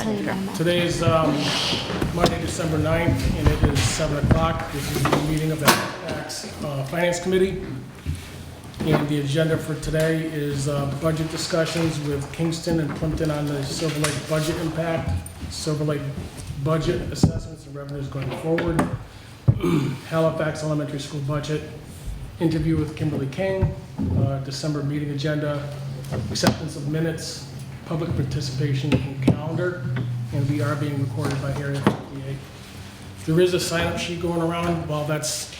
Senator. Today is Monday, December 9th, and it is 7 o'clock. This is the meeting of the Halifax Finance Committee. And the agenda for today is budget discussions with Kingston and Plimpton on the Silver Lake budget impact, Silver Lake budget assessments and revenues going forward, Halifax Elementary School budget, interview with Kimberly King, December meeting agenda, acceptance of minutes, public participation in calendar, and we are being recorded by Area 58. There is a sign-up sheet going around. While that's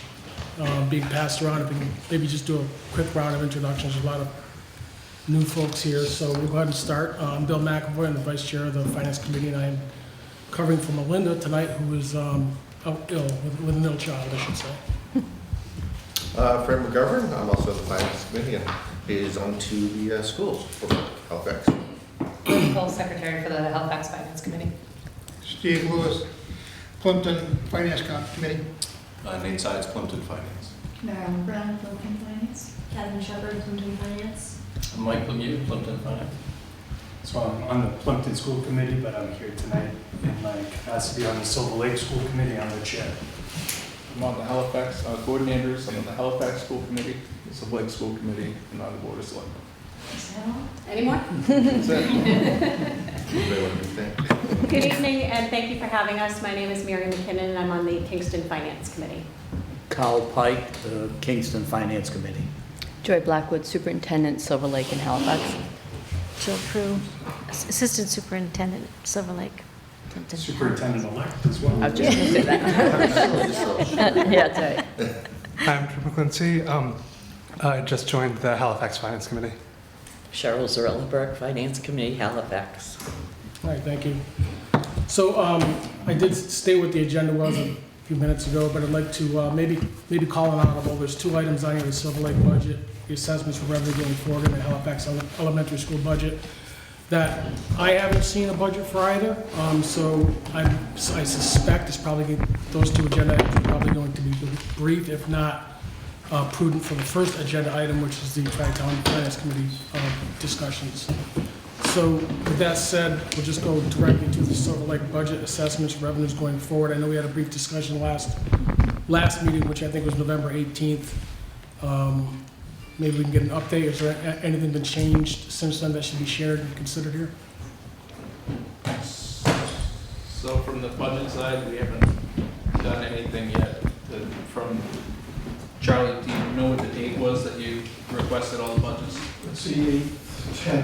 being passed around, if we can maybe just do a quick round of introductions. There's a lot of new folks here, so we'll go ahead and start. I'm Bill McAvoy, I'm the Vice Chair of the Finance Committee, and I am covering for Melinda tonight, who is out ill, with an ill child, I should say. Fred McGovern, I'm also on the Finance Committee and liaison to the schools for Halifax. Political Secretary for the Halifax Finance Committee. Steve Lewis, Plimpton Finance Committee. Nate Sides, Plimpton Finance. Marilyn Brown, Plimpton Finance. Kevin Shepherd, Plimpton Finance. I'm Mike Lemieux, Plimpton Finance. So I'm on the Plimpton School Committee, but I'm here tonight in my capacity on the Silver Lake School Committee. I'm the chair. I'm on the Halifax coordinators. I'm on the Halifax School Committee, the Silver Lake School Committee, and on the Board of Selectmen. Any more? That's it. Anybody want to think? Good evening, and thank you for having us. My name is Mary McKinnon, and I'm on the Kingston Finance Committee. Carl Pike, the Kingston Finance Committee. Joy Blackwood, Superintendent, Silver Lake and Halifax. Jill Prue, Assistant Superintendent, Silver Lake. Plimpton. Superintendent-elect as well. I was just going to say that. Yeah, that's right. I'm Drew McClincy. I just joined the Halifax Finance Committee. Cheryl Zarellenberg, Finance Committee, Halifax. All right, thank you. So I did stay with the agenda was a few minutes ago, but I'd like to maybe call an audible. There's two items on here: the Silver Lake budget, the assessments for revenue going forward, and the Halifax Elementary School budget. That I haven't seen a budget for either, so I suspect it's probably those two agenda items are probably going to be brief, if not prudent, for the first agenda item, which is the Tri-Town Finance Committee discussions. So with that said, we'll just go directly to the Silver Lake budget assessments, revenues going forward. I know we had a brief discussion last meeting, which I think was November 18th. Maybe we can get an update. Is there anything that changed since then that should be shared and considered here? So from the budget side, we haven't done anything yet. From Charlie, do you know what the date was that you requested all the budgets? Let's see, 8/10.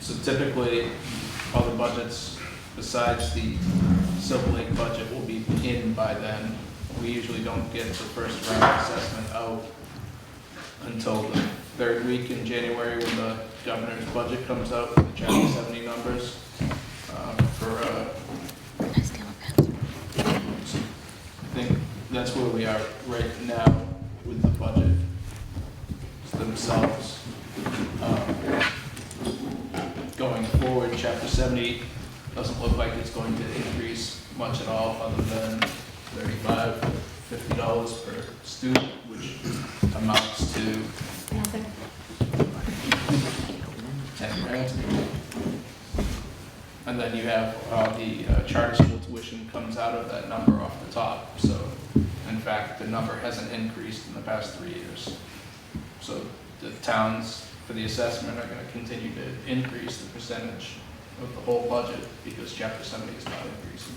So typically, all the budgets besides the Silver Lake budget will be in by then. We usually don't get the first round assessment out until the third week in January, when the governor's budget comes out with the Chapter 70 numbers I think that's where we are right now with the budget themselves. Going forward, Chapter 70 doesn't look like it's going to increase much at all, other than $35, $50 per student, which amounts to Nothing. 10 grand. And then you have the charter school tuition comes out of that number off the top. So, in fact, the number hasn't increased in the past 3 years. So the towns, for the assessment, are going to continue to increase the percentage of the whole budget because Chapter 70 is not increasing.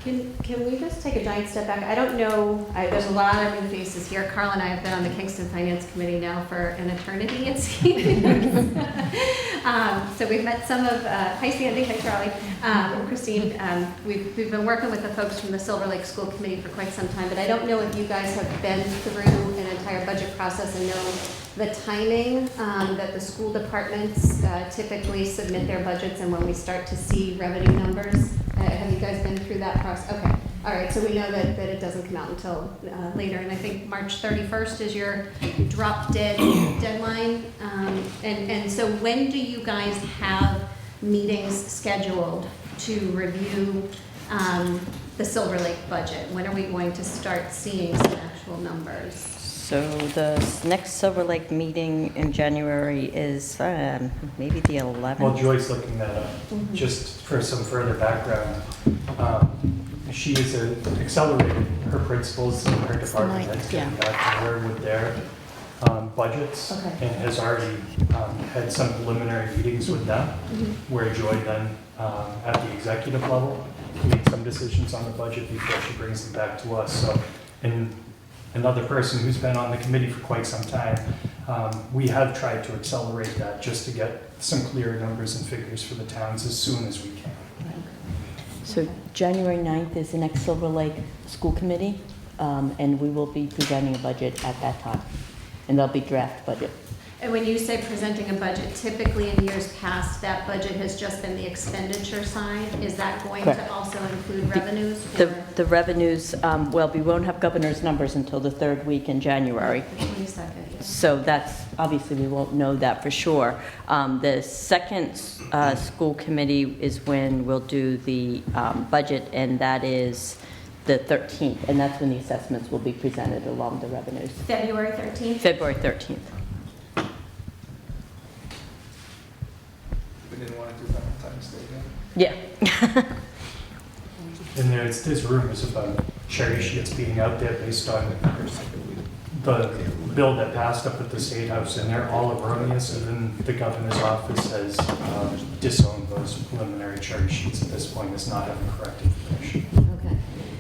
Can we just take a giant step back? I don't know, there's a lot of new faces here. Carl and I have been on the Kingston Finance Committee now for an eternity, it seems. So we've met some of, hi Sandy, hi Charlie, Christine. We've been working with the folks from the Silver Lake School Committee for quite some time, but I don't know if you guys have been through an entire budget process and know the timing that the school departments typically submit their budgets and when we start to see revenue numbers. Have you guys been through that process? Okay. All right. So we know that it doesn't come out until later. And I think March 31st is your drop dead deadline. And so when do you guys have meetings scheduled to review the Silver Lake budget? When are we going to start seeing some actual numbers? So the next Silver Lake meeting in January is maybe the 11th? Well, Joy's looking that up. Just for some further background, she is accelerated her principals in her department ninth, heads getting yeah. back to her with their budgets Okay. and has already had some preliminary meetings with them where Joy then, at the executive level, made some decisions on the budget before she brings them back to us. So, and another person who's been on the committee for quite some time, we have tried to accelerate that just to get some clearer numbers and figures for the towns as soon as we can. So January 9th is the next Silver Lake School Committee, and we will be presenting a budget at that time. And there'll be draft budget. And when you say presenting a budget, typically in years past, that budget has just been the expenditure side. Is that going Correct. to also include revenues? The revenues, well, we won't have governor's numbers until the third week in January. The 22nd, yeah. So that's, obviously, we won't know that for sure. The second school committee is when we'll do the budget, and that is the 13th, and that's when the assessments will be presented along the revenues. February 13th? February 13th. We didn't want to do Valentine's Day yet. Yeah. And there's rumors about cherry sheets being out there based on the bill that passed up at the State House, and they're all erroneous. Even the governor's office has disowned those preliminary cherry sheets at this point as not having correct information. Okay.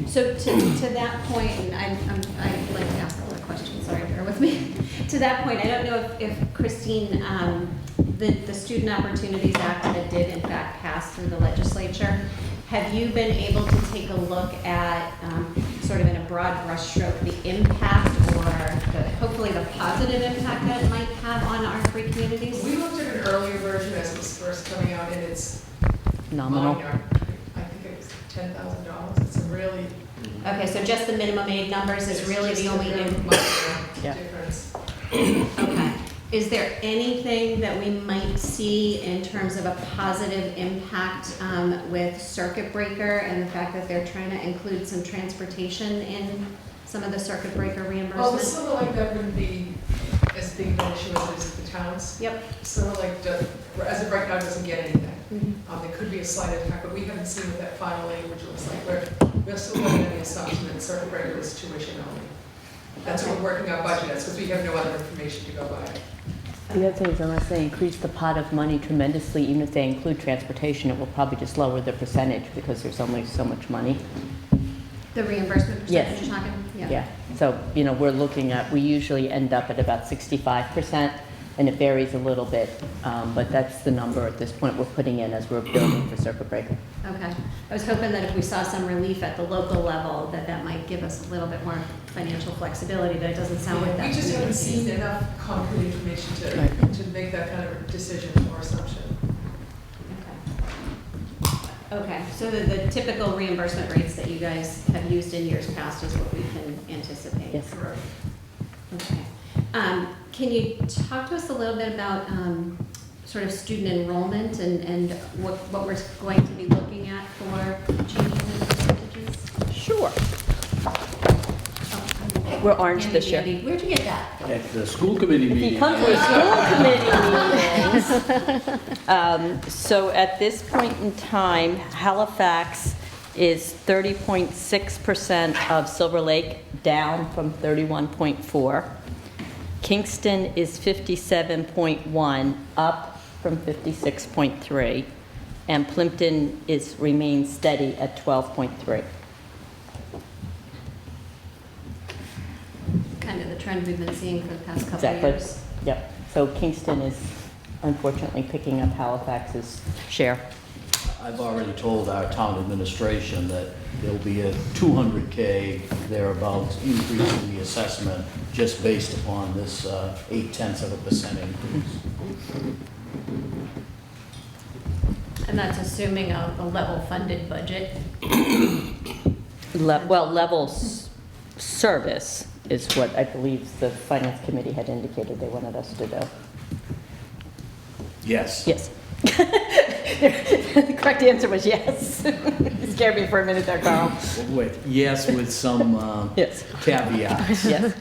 So to that point, and I'd like to ask a lot of questions, sorry, bear with me. To that point, I don't know if Christine, the Student Opportunities Act that did in fact pass through the legislature, have you been able to take a look at, sort of in a broad brushstroke, the impact or hopefully the positive impact that it might have on our free communities? We looked at an earlier version as it was first coming out, and it's Nominal. minor. I think it was $10,000. It's a really Okay, so just the minimum aid numbers is really the only Yeah. difference. Okay. Is there anything that we might see in terms of a positive impact with Circuit Breaker and the fact that they're trying to include some transportation in some of the Circuit Breaker Well, the reimbursement? Silver Lake, that wouldn't be as big an issue as it is at the towns. Yep. Silver Lake, as of right now, doesn't get anything. Mhm. There could be a slight impact, but we haven't seen what that final language looks like. We're still living in the assumption that Circuit Breaker is tuition only. That's what we're working our budget as, because we have no other information to go by. The other thing is, unless they increase the pot of money tremendously, even if they include transportation, it will probably just lower the percentage because there's only so much money. The reimbursement Yes. percentage you're talking? Yeah, so, we're looking at, we usually end up at about 65%, and it varies a little bit, but that's the number at this point we're putting in as we're building for Circuit Breaker. Okay. I was hoping that if we saw some relief at the local level, that might give us a little bit more financial flexibility, but it doesn't sound like that. We just haven't seen enough concrete information to make that kind of decision or assumption. Okay, so the typical reimbursement rates that you guys have used in years past is what we can anticipate? Yes. Correct. Okay. Can you talk to us a little bit about sort of student enrollment and what we're going to be looking at for changes in percentages? Sure. Oh, We're orange Andy, this year. Andy, where'd you get that? At the school committee If meeting. you come to a school committee meetings. So at this point in time, Halifax is 30.6% of Silver Lake, down from 31.4. Kingston is 57.1, up from 56.3. And Plimpton remains steady at 12.3. Kind of the trend we've been seeing for the past couple of Exactly. years. Yep. So Kingston is unfortunately picking up Halifax's share. I've already told our town administration that there'll be a 200K thereabouts increase in the assessment just based upon this 0.8% increase. And that's assuming a level-funded budget. Level service is what I believe the Finance Committee had indicated they wanted us to do. Yes. Yes. The correct answer was yes. You scared me for a minute there, Carl. Wait, yes, with some Yes. caveats. Yes.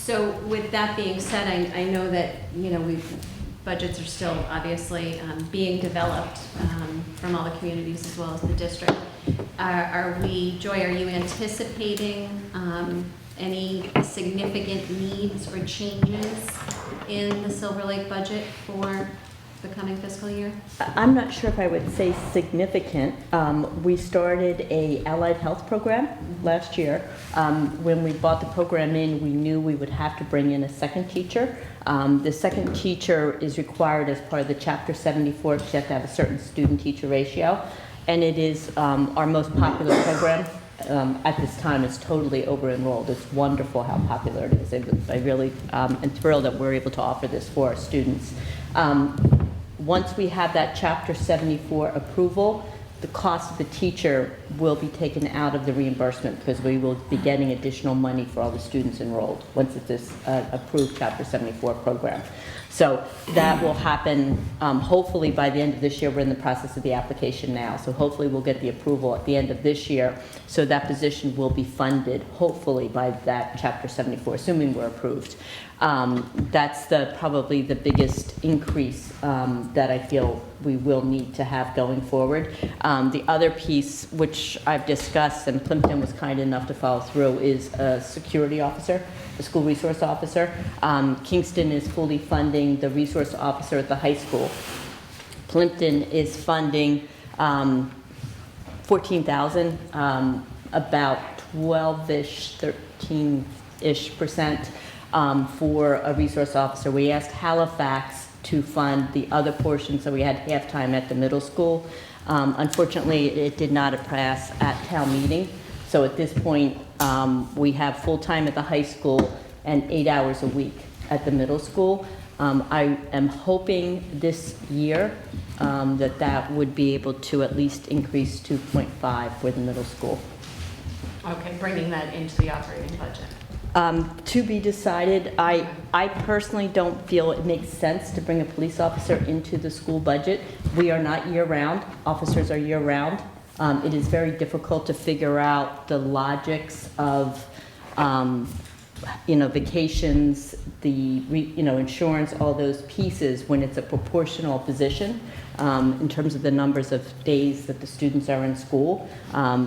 So with that being said, I know that, budgets are still obviously being developed from all the communities as well as the district. Joy, are you anticipating any significant needs or changes in the Silver Lake budget for the coming fiscal year? I'm not sure if I would say significant. We started a allied health program last year. When we bought the program in, we knew we would have to bring in a second teacher. The second teacher is required as part of the Chapter 74 because you have to have a certain student-teacher ratio. And it is our most popular program. At this time, it's totally over-enrolled. It's wonderful how popular it is. I really am thrilled that we're able to offer this for our students. Once we have that Chapter 74 approval, the cost of the teacher will be taken out of the reimbursement because we will be getting additional money for all the students enrolled once it's this approved Chapter 74 program. So that will happen hopefully by the end of this year. We're in the process of the application now. So hopefully we'll get the approval at the end of this year. So that position will be funded hopefully by that Chapter 74, assuming we're approved. That's probably the biggest increase that I feel we will need to have going forward. The other piece, which I've discussed, and Plimpton was kind enough to follow through, is a security officer, a school resource officer. Kingston is fully funding the resource officer at the high school. Plimpton is funding $14,000, about 12-ish, 13-ish% for a resource officer. We asked Halifax to fund the other portion, so we had half-time at the middle school. Unfortunately, it did not pass at town meeting. So at this point, we have full-time at the high school and 8 hours a week at the middle school. I am hoping this year that would be able to at least increase 2.5 for the middle school. Okay, bringing that into the operating budget. To be decided. I personally don't feel it makes sense to bring a police officer into the school budget. We are not year-round. Officers are year-round. It is very difficult to figure out the logics of, vacations, the insurance, all those pieces when it's a proportional position in terms of the numbers of days that the students are in school.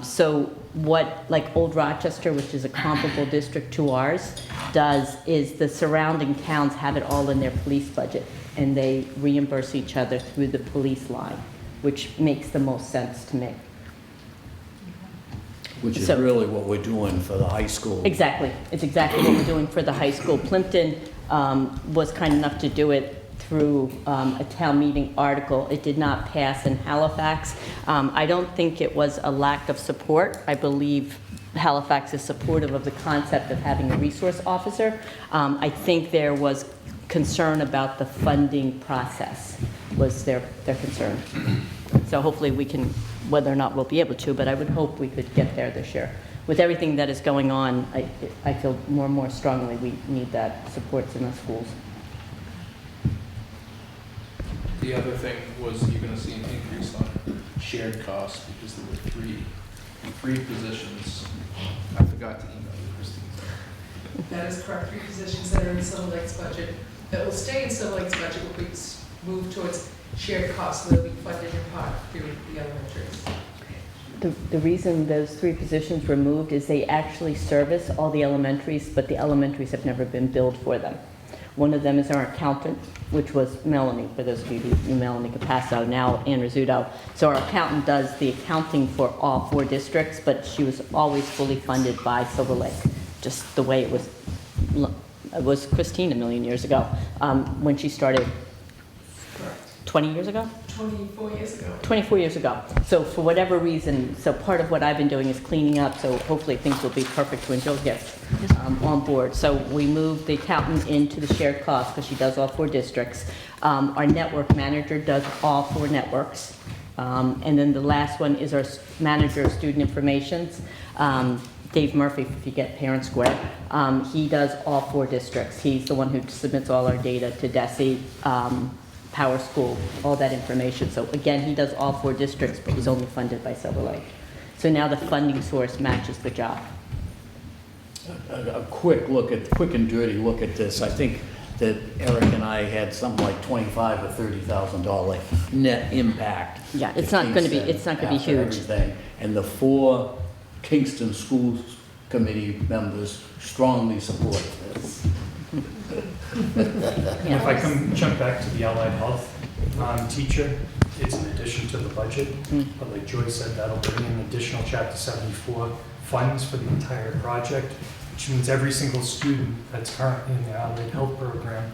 So what Old Rochester, which is a comparable district to ours, does is the surrounding towns have it all in their police budget and they reimburse each other through the police line, which makes the most sense to me. Which is really what we're doing for the high school. Exactly. It's exactly what we're doing for the high school. Plimpton was kind enough to do it through a town meeting article. It did not pass in Halifax. I don't think it was a lack of support. I believe Halifax is supportive of the concept of having a resource officer. I think there was concern about the funding process was their concern. So hopefully we can, whether or not we'll be able to, but I would hope we could get there this year. With everything that is going on, I feel more and more strongly we need that support in the schools. The other thing was you're going to see an increase on shared costs because there were three positions. I forgot to email you, Christine. That is correct, 3 positions that are in Silver Lake's budget, that will stay in Silver Lake's budget, will be moved towards shared costs, so they'll be funded in part through the elementaries. The reason those 3 positions were moved is they actually service all the elementaries, but the elementaries have never been billed for them. One of them is our accountant, which was Melanie, for those of you who knew Melanie Capasso, now Ann Rizzuto. So our accountant does the accounting for all 4 districts, but she was always fully funded by Silver Lake, just the way it was Christine a million years ago when she started. 20 years ago? 24 years ago. 24 years ago. So for whatever reason, so part of what I've been doing is cleaning up, so hopefully things will be perfect when Jill gets on board. So we moved the accountant into the shared cost because she does all 4 districts. Our network manager does all 4 networks. And then the last one is our manager of student informations. Dave Murphy, if you get Parent Square, he does all 4 districts. He's the one who submits all our data to DESE, Power School, all that information. So again, he does all 4 districts, but he's only funded by Silver Lake. So now the funding source matches the job. a quick and dirty look at this, I think that Eric and I had something like $25,000 or $30,000 net impact. Yeah, to it's not gonna be, Kingston it's not gonna be after huge. everything. And the 4 Kingston Schools Committee members strongly support this. And if I can jump back to the allied health teacher, it's in addition to the budget, but like Joyce said, that'll bring in additional Chapter 74 funds for the entire project, which means every single student that's currently in the allied health program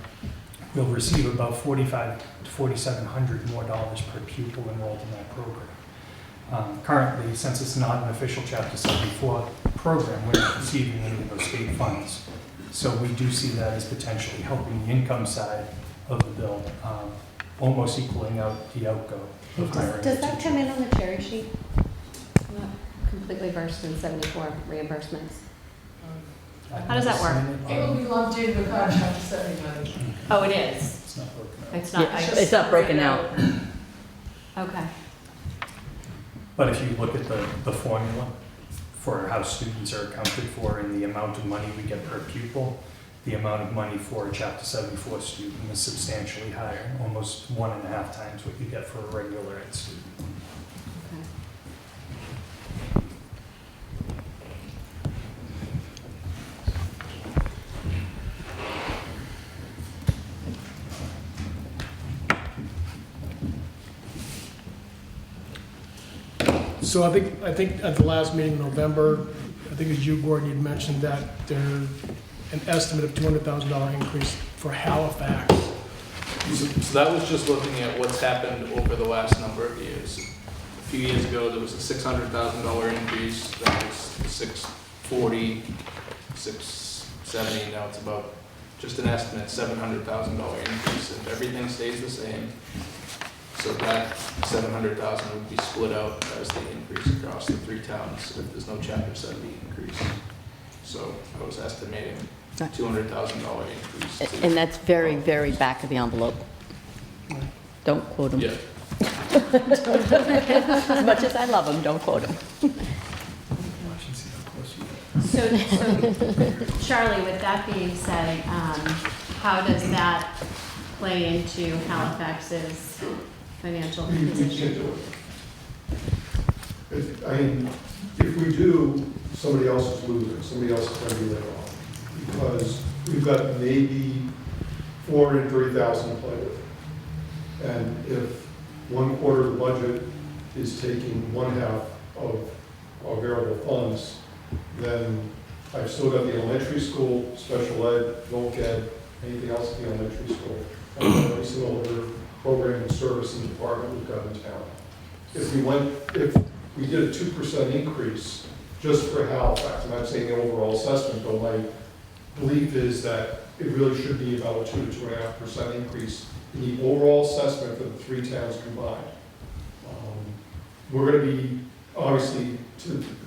will receive about $4,500 to $4,700 more dollars per pupil enrolled in that program. Currently, since it's not an official Chapter 74 program, we're not receiving any of those state funds. So we do see that as potentially helping the income side of the bill, almost equaling out the outgo of hiring. Does a that teacher. come in on the cherry sheet? I'm not completely versed in 74 reimbursements. How does that work? It will be lumped into the contract to 70 money. Oh, it is? It's not broken out. It's not, Yeah, it's not broken out. okay. But if you look at the formula for how students are accounted for and the amount of money we get per pupil, the amount of money for a Chapter 74 student is substantially higher, almost 1.5 times what you get for a regular ed student. Okay. So I think at the last meeting in November, I think it was you, Gordon, you'd mentioned that there's an estimate of $200,000 increase for Halifax. So that was just looking at what's happened over the last number of years. A few years ago, there was a $600,000 increase, then it was 640, 670, now it's about, just an estimate, $700,000 increase, if everything stays the same. So that 700,000 would be split out as the increase across the 3 towns if there's no Chapter 70 increase. So I was estimating $200,000 increase. And that's very, very back of the envelope. Don't quote them. Yeah. As much as I love them, don't quote them. So Charlie, with that being said, how does that play into Halifax's financial position? I mean, if we do, somebody else is losing, somebody else is going to be laid off. Because we've got maybe $430,000 to play with. And if 1/4 of the budget is taking 1/2 of our variable funds, then I've still got the elementary school, special ed, voc ed, anything else at the elementary school. And every single other program and service and department we've got in town. If we did a 2% increase just for Halifax, I'm not saying the overall assessment, but my belief is that it really should be about a 2 to 2.5% increase in the overall assessment for the 3 towns combined. We're going to be obviously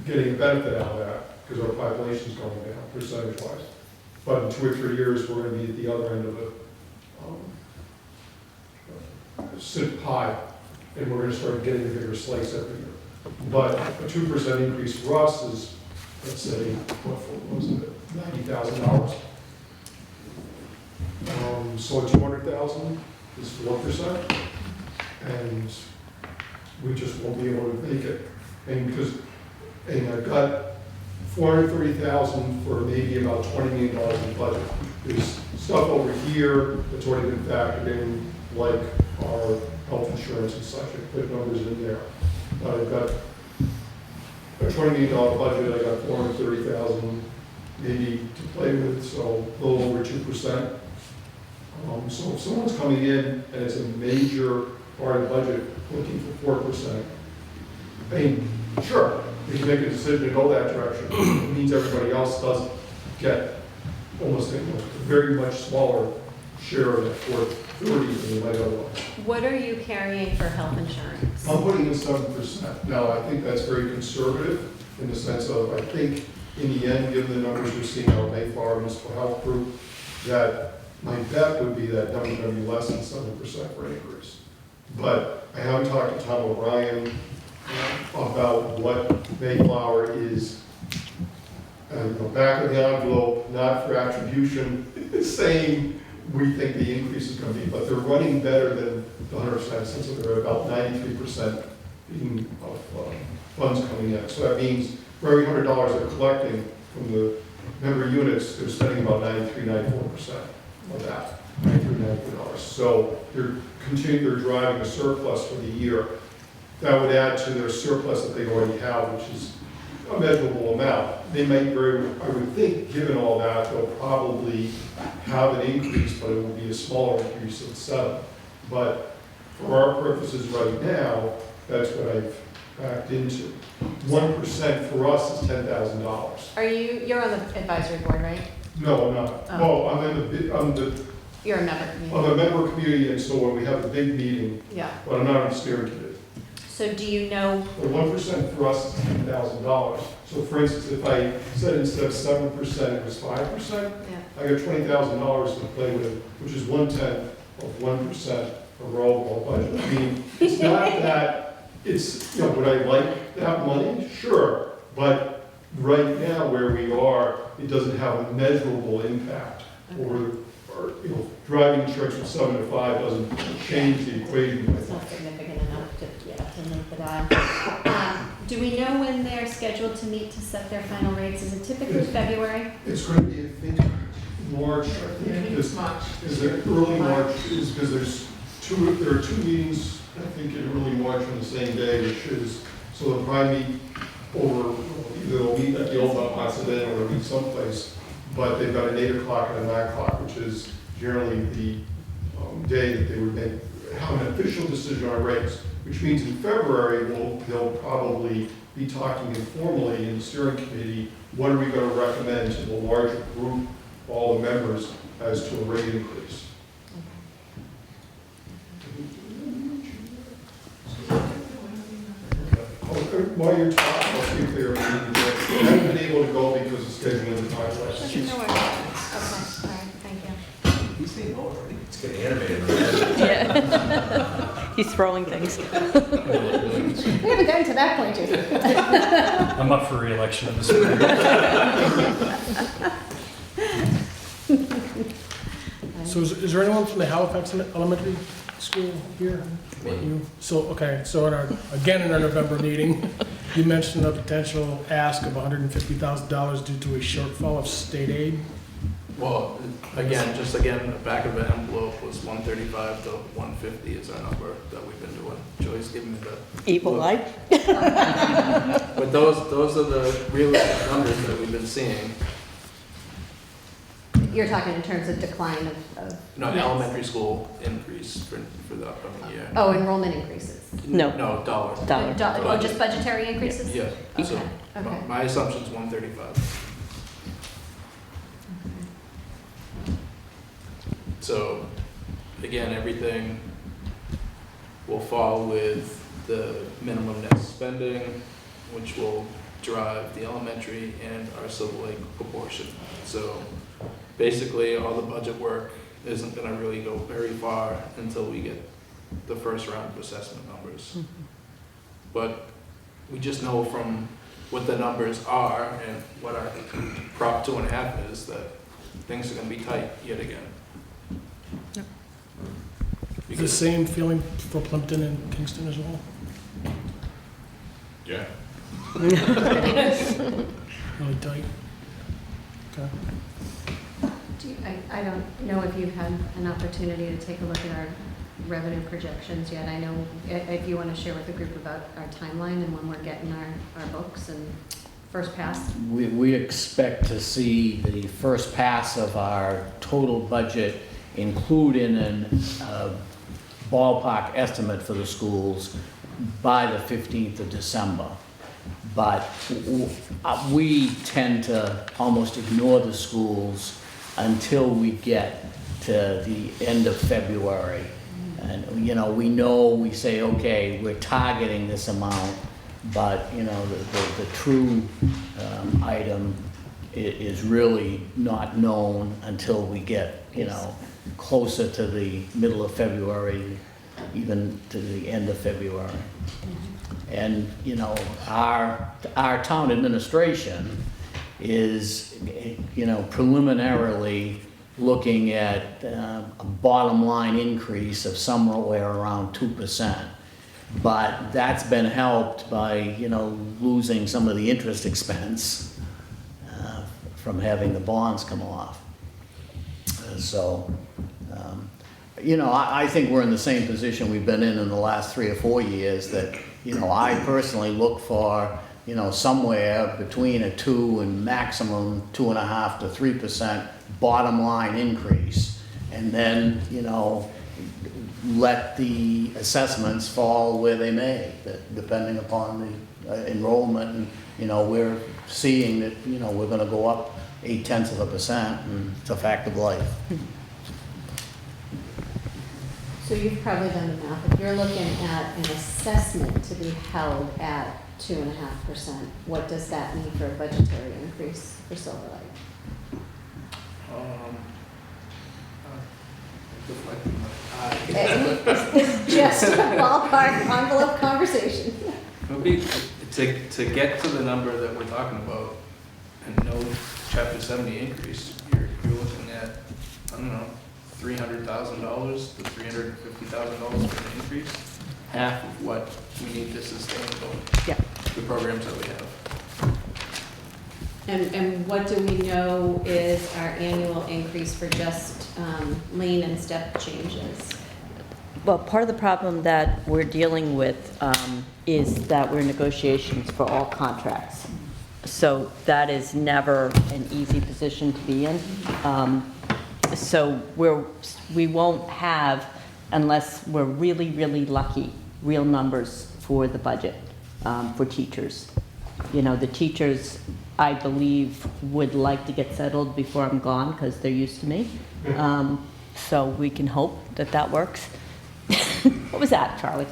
getting a benefit out of that because our population's going down percentage-wise. But in 2 or 3 years, we're going to be at the other end of the pie, and we're going to start getting a bigger slice every year. But a 2% increase for us is, let's say, what was it, $90,000. So 200,000 is 4%, and we just won't be able to make it. And I've got 430,000 for maybe about $20 million in budget. There's stuff over here that's already been factored in, like our health insurance and such. I put numbers in there. I've got a $20 million budget. I got 430,000 maybe to play with, so a little over 2%. So if someone's coming in and it's a major part of the budget looking for 4%, I mean, sure, we can make a decision to go that direction. It means everybody else doesn't get almost a very much smaller share of that 430 than they might otherwise. What are you carrying for health insurance? I'm putting in 7%. Now, I think that's very conservative in the sense of, I think in the end, given the numbers we're seeing out of Mayflower Municipal Health Group, that my bet would be that number's going to be less than 7% for increase. But I haven't talked to Tom O'Brien about what Mayflower is And back of the envelope, not for attribution, saying we think the increase is gonna be, but they're running better than the 100%, since they're about 93% of funds coming in. So that means for every $100 they're collecting from the member units, they're spending about 94% of that, $94. So they're driving a surplus for the year. That would add to their surplus that they already have, which is a measurable amount. They might I would think, given all that, they'll probably have an increase, but it will be a smaller increase of 7. But for our purposes right now, that's what I've backed into. 1% for us is $10,000. You're on the advisory board, right? No, I'm not. Oh. No, I'm You're a member. a member community, and so when we have a big meeting, Yeah. but I'm not on the steering committee. So do you know, The 1% for us is $10,000. So for instance, if I said instead of 7%, it was 5%, yeah, I got $20,000 to play with, which is 1/10 of 1% of our overall budget. I mean, it's not that, it's, would I like that money? Sure, but right now where we are, it doesn't have a measurable impact. Or driving insurance from 7 to 5 doesn't change the equation. it's not significant enough to move it on. Do we know when they're scheduled to meet to set their final rates? Is it typically February? It's going to be, I think, March. I think It's March. Is it early March? Is because there are 2 meetings, I think, in early March on the same day, which is, so they'll probably meet over, either they'll meet at the old Pasadena or they'll meet someplace, but they've got an 8 o'clock and a 9 o'clock, which is generally the day that they would have an official decision on rates, which means in February, they'll probably be talking informally in the steering committee, what are we going to recommend to the larger group, all the members, as to a rate increase. While you're talking, I'll see if they're meeting. I haven't been able to go because of scheduling the time. No worries. Okay, all right, thank you. He's saying already. It's getting animated. Yeah. He's throwing things. We haven't gotten to that point yet. I'm up for re-election in the spring. So is there anyone from the Halifax Elementary School here? You? So, okay, so again, in our November meeting, you mentioned a potential ask of $150,000 due to a shortfall of state aid. Well, again, the back of the envelope was 135 to 150 is our number that we've been doing. Joy's giving me the Evil eye. But those are the real numbers that we've been seeing. You're talking in terms of decline of. No, elementary school increase for the upcoming year. Oh, enrollment increases. No. No, dollar. Dollar. Oh, just budgetary increases? Yeah, so Okay, okay. my assumption's 135. So, again, everything will fall with the minimum net spending, which will drive the elementary and our Silver Lake proportion. So, basically, all the budget work isn't gonna really go very far until we get the first round of assessment numbers. But we just know from what the numbers are and what our Prop 2.5 is, that things are gonna be tight yet again. Is the same feeling for Plimpton and Kingston as well? Yeah. Really tight? Okay. I don't know if you've had an opportunity to take a look at our revenue projections yet. I know if you want to share with the group about our timeline and when we're getting our books and first pass. We expect to see the first pass of our total budget, including a ballpark estimate for the schools by the 15th of December. But we tend to almost ignore the schools until we get to the end of February. And, we say, okay, we're targeting this amount, but, the true item is really not known until we get, closer to the middle of February, even to the end of February. And, our town administration is, preliminarily looking at a bottom line increase of somewhere around 2%. But that's been helped by, losing some of the interest expense from having the bonds come off. I think we're in the same position we've been in the last 3 or 4 years, that, I personally look for, somewhere between a 2 and maximum 2.5% to 3% bottom line increase. And then, let the assessments fall where they may, depending upon the enrollment. And, we're seeing that, we're gonna go up 0.8%, and it's a fact of life. So you've probably done the math. If you're looking at an assessment to be held at 2.5%, what does that mean for a budgetary increase for Silver Lake? It's just a ballpark envelope conversation. It would be, to get to the number that we're talking about, and no chapter 70 increase, you're looking at, I don't know, $300,000 to $350,000 for an increase, half of what we need to sustain the programs that we have. And what do we know is our annual increase for just lane and step changes? Well, part of the problem that we're dealing with is that we're in negotiations for all contracts. So that is never an easy position to be in. So we won't have, unless we're really, really lucky, real numbers for the budget for teachers. The teachers, I believe, would like to get settled before I'm gone because they're used to me. So we can hope that that works. What was that, Charlie?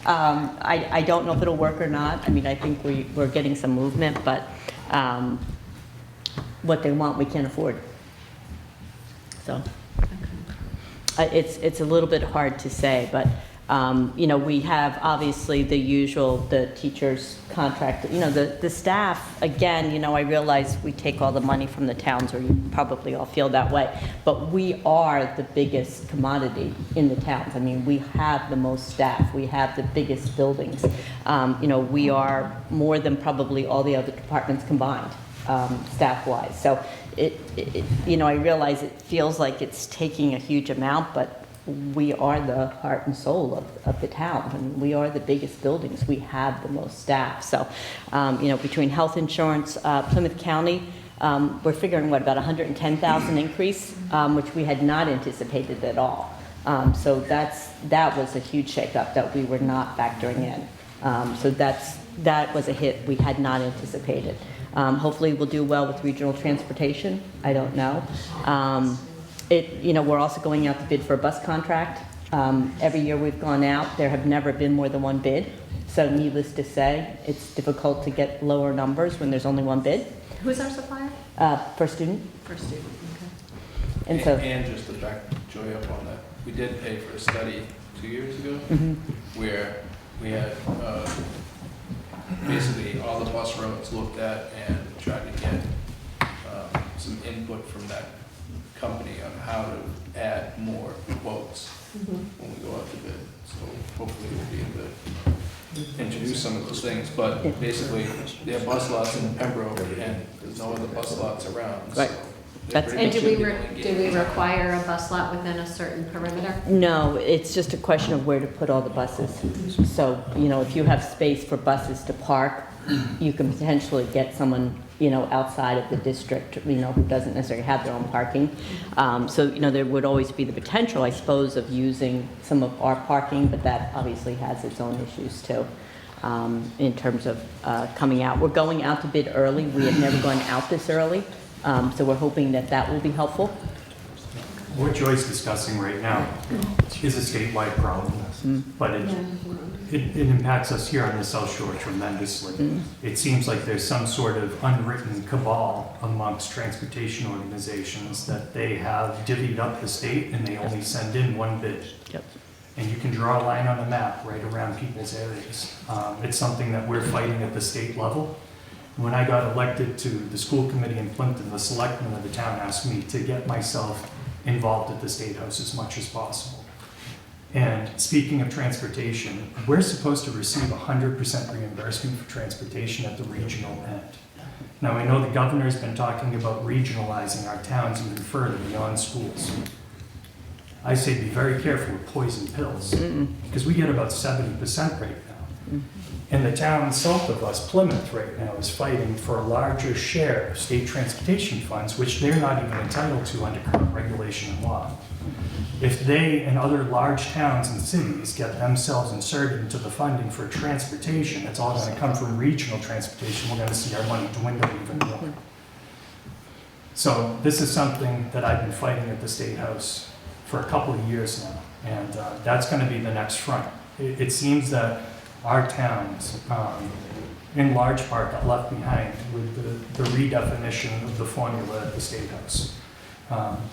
I don't know if it'll work or not. I mean, I think we're getting some movement, but what they want, we can't afford. So it's a little bit hard to say, but we have obviously the usual, the teachers contract, the staff, again, I realize we take all the money from the towns, or you probably all feel that way, but we are the biggest commodity in the towns. I mean, we have the most staff, we have the biggest buildings. We are more than probably all the other departments combined, staff-wise. So I realize it feels like it's taking a huge amount, but we are the heart and soul of the town. I mean, we are the biggest buildings. We have the most staff. So, between health insurance, Plymouth County, we're figuring, about 110,000 increase, which we had not anticipated at all. So that was a huge shakeup that we were not factoring in. So that was a hit we had not anticipated. Hopefully we'll do well with regional transportation. I don't know. We're also going out to bid for a bus contract. Every year we've gone out, there have never been more than one bid. So needless to say, it's difficult to get lower numbers when there's only one bid. Who's our supplier? Per student. Per student, okay. And just to back Joy up on that, we did pay for a study 2 years ago where we had basically all the bus routes looked at and tried to get some input from that company on how to add more quotes when we go out to bid. So hopefully we'll be able to introduce some of those things. But basically, they have bus lots in Pembroke, and there's no other bus lots around. Right. And do we require a bus lot within a certain perimeter? No, it's just a question of where to put all the buses. So, if you have space for buses to park, you can potentially get someone, outside of the district, who doesn't necessarily have their own parking. So, there would always be the potential, I suppose, of using some of our parking, but that obviously has its own issues too, in terms of coming out. We're going out to bid early. We have never gone out this early. So we're hoping that will be helpful. What Joy's discussing right now is a statewide problem, but it impacts us here on the South Shore tremendously. It seems like there's some sort of unwritten cabal amongst transportation organizations that they have divvied up the state and they only send in one bid. Yep. And you can draw a line on the map right around people's areas. It's something that we're fighting at the state level. When I got elected to the school committee in Plimpton, the selectmen of the town asked me to get myself involved at the State House as much as possible. And speaking of transportation, we're supposed to receive 100% reimbursement for transportation at the regional end. Now, I know the governor's been talking about regionalizing our towns even further beyond schools. I say be very careful with poison pills, because we get about 70% right now. And the town south of us, Plymouth, right now, is fighting for a larger share of state transportation funds, which they're not even entitled to under current regulation and law. If they and other large towns and cities get themselves inserted into the funding for transportation, it's all going to come from regional transportation. We're going to see our money dwindle even more. So this is something that I've been fighting at the State House for a couple of years now, and that's going to be the next front. It seems that our towns, in large part, got left behind with the redefinition of the formula at the State House.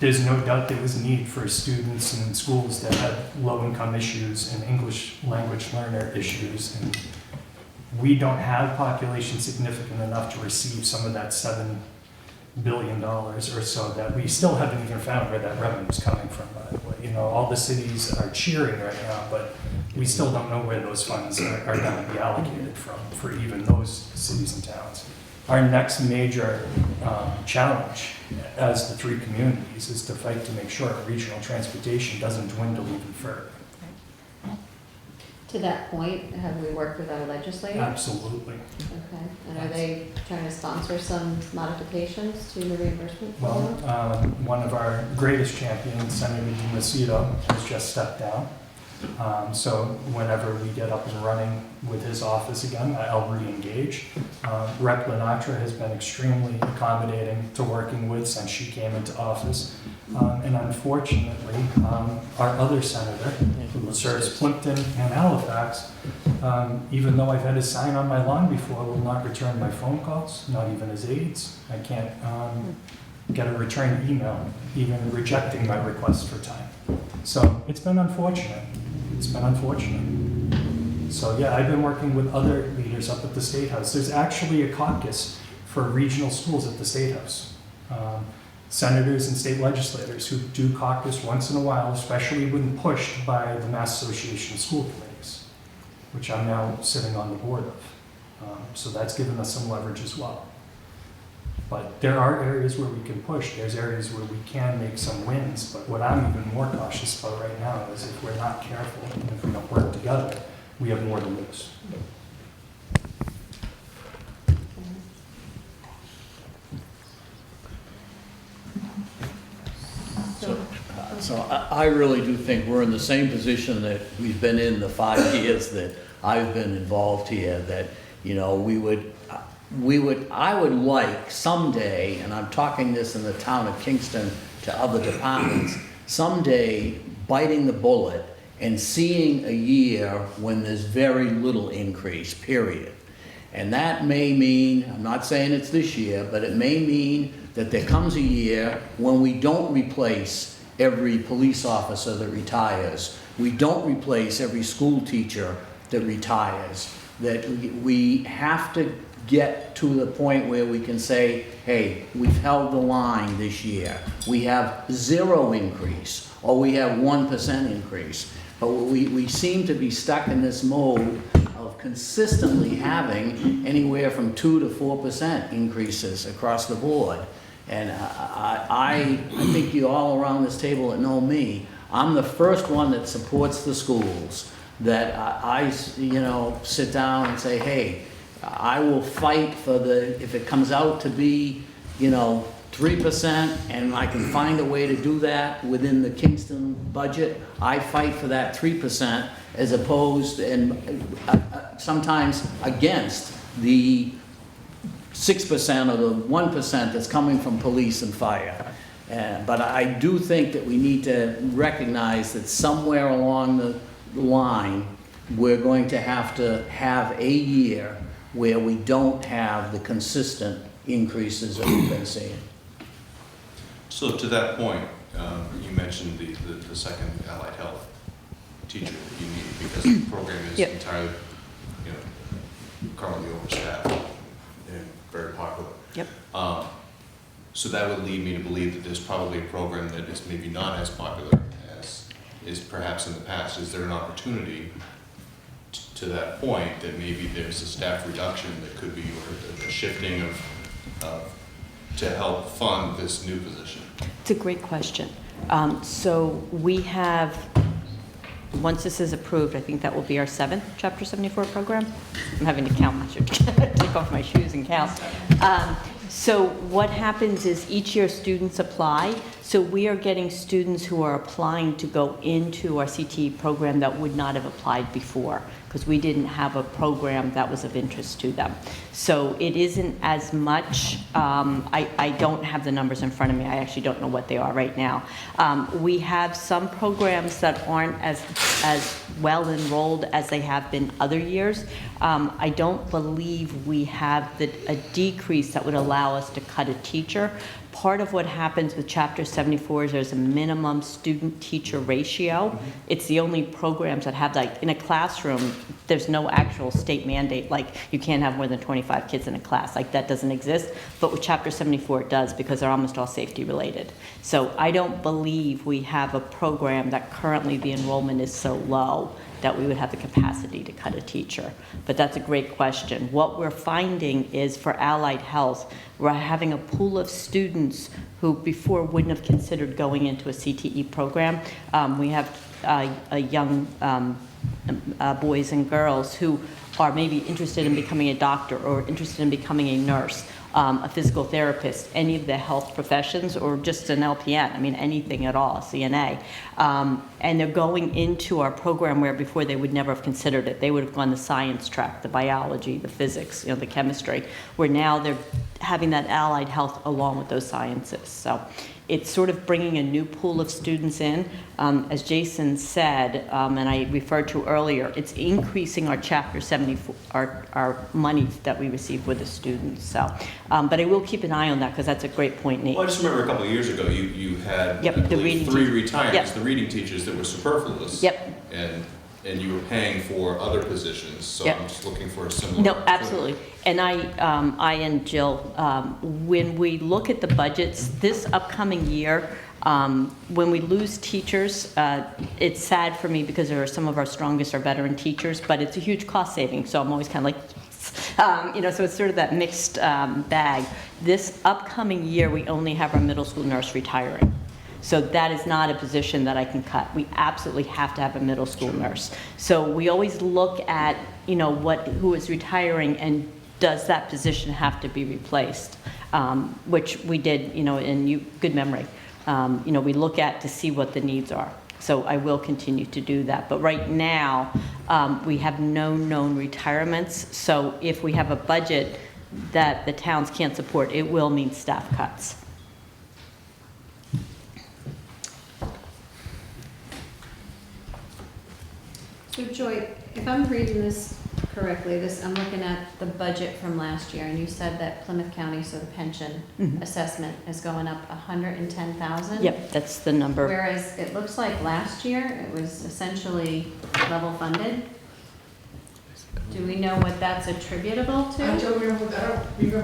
There's no doubt there was need for students in schools that had low-income issues and English language learner issues, and we don't have population significant enough to receive some of that $7 billion or so that we still haven't even found where that revenue is coming from, by the way. You know, all the cities are cheering right now, but we still don't know where those funds are going to be allocated from for even those cities and towns. Our next major challenge as the three communities is to fight to make sure regional transportation doesn't dwindle even further. To that point, have we worked with our legislators? Absolutely. Okay, and are they trying to sponsor some modifications to the reimbursement Well, formula? one of our greatest champions, Senator DiMacedo, has just stepped down. So whenever we get up and running with his office again, I'll re-engage. Rep. Lenatra has been extremely accommodating to working with since she came into office. And unfortunately, our other senator, who serves Plimpton and Halifax, even though I've had his sign on my lawn before, will not return my phone calls, not even his aides. I can't get a return email, even rejecting my request for time. So it's been unfortunate. It's been unfortunate. So yeah, I've been working with other leaders up at the State House. There's actually a caucus for regional schools at the State House. Senators and state legislators who do caucus once in a while, especially when pushed by the Mass Association of School Committees, which I'm now sitting on the board of. So that's given us some leverage as well. But there are areas where we can push. There's areas where we can make some wins. But what I'm even more cautious about right now is if we're not careful and if we don't work together, we have more to lose. So I really do think we're in the same position that we've been in the 5 years that I've been involved here, that, you know, I would like someday, and I'm talking this in the town of Kingston to other departments, someday biting the bullet and seeing a year when there's very little increase, period. And that may mean, I'm not saying it's this year, but it may mean that there comes a year when we don't replace every police officer that retires. We don't replace every school teacher that retires. That we have to get to the point where we can say, hey, we've held the line this year. We have 0 increase, or we have 1% increase. But we seem to be stuck in this mode of consistently having anywhere from 2 to 4% increases across the board. And I think you all around this table that know me, I'm the first one that supports the schools, that I sit down and say, hey, I will fight for if it comes out to be, 3%, and I can find a way to do that within the Kingston budget, I fight for that 3% as opposed, and sometimes against the 6% or the 1% that's coming from police and fire. But I do think that we need to recognize that somewhere along the line, we're going to have a year where we don't have the consistent increases that we've been seeing. So to that point, you mentioned the second allied health teacher that you need because the program is entirely, currently overstaffed. And very popular. Yep. So that would lead me to believe that there's probably a program that is maybe not as popular as is perhaps in the past. Is there an opportunity to that point that maybe there's a staff reduction that could be, or a shifting of to help fund this new position? It's a great question. So we have, once this is approved, I think that will be our 7th Chapter 74 program. I'm having to count, I should take off my shoes and count. So what happens is each year students apply. So we are getting students who are applying to go into our CTE program that would not have applied before, because we didn't have a program that was of interest to them. So it isn't as much, I don't have the numbers in front of me, I actually don't know what they are right now. We have some programs that aren't as well enrolled as they have been other years. I don't believe we have a decrease that would allow us to cut a teacher. Part of what happens with Chapter 74 is there's a minimum student-teacher ratio. It's the only programs that have, like, in a classroom, there's no actual state mandate, like you can't have more than 25 kids in a class, like that doesn't exist. But with Chapter 74 it does, because they're almost all safety related. So I don't believe we have a program that currently the enrollment is so low that we would have the capacity to cut a teacher. But that's a great question. What we're finding is for allied health, we're having a pool of students who before wouldn't have considered going into a CTE program. We have young boys and girls who are maybe interested in becoming a doctor or interested in becoming a nurse, a physical therapist, any of the health professions, or just an LPN, I mean anything at all, a CNA. And they're going into our program where before they would never have considered it. They would have gone the science track, the biology, the physics, the chemistry, where now they're having that allied health along with those sciences. So it's sort of bringing a new pool of students in. As Jason said, and I referred to earlier, it's increasing our Chapter 74, our money that we receive with the students. So, but I will keep an eye on that because that's a great point, Nate. Well, I just remember a couple of years ago, you had Yep, I the believe, reading 3 teachers. retirements, Yep. the reading teachers that were superfluous. Yep. And you were paying for other positions, so Yep. I'm just looking for a similar. No, absolutely. And I and Jill, when we look at the budgets this upcoming year, when we lose teachers, it's sad for me because there are some of our strongest are veteran teachers, but it's a huge cost saving. So I'm always kind of like, yes. So it's sort of that mixed bag. This upcoming year, we only have our middle school nurse retiring. So that is not a position that I can cut. We absolutely have to have a middle school nurse. So we always look at, who is retiring and does that position have to be replaced? Which we did, in good memory. We look at to see what the needs are. So I will continue to do that. But right now, we have no known retirements. So if we have a budget that the towns can't support, it will mean staff cuts. So Joy, if I'm reading this correctly, I'm looking at the budget from last year, and you said that Plymouth County, so the pension assessment is going up 110,000? Yep, that's the number. Whereas it looks like last year, it was essentially level funded. Do we know what that's attributable to? I don't remember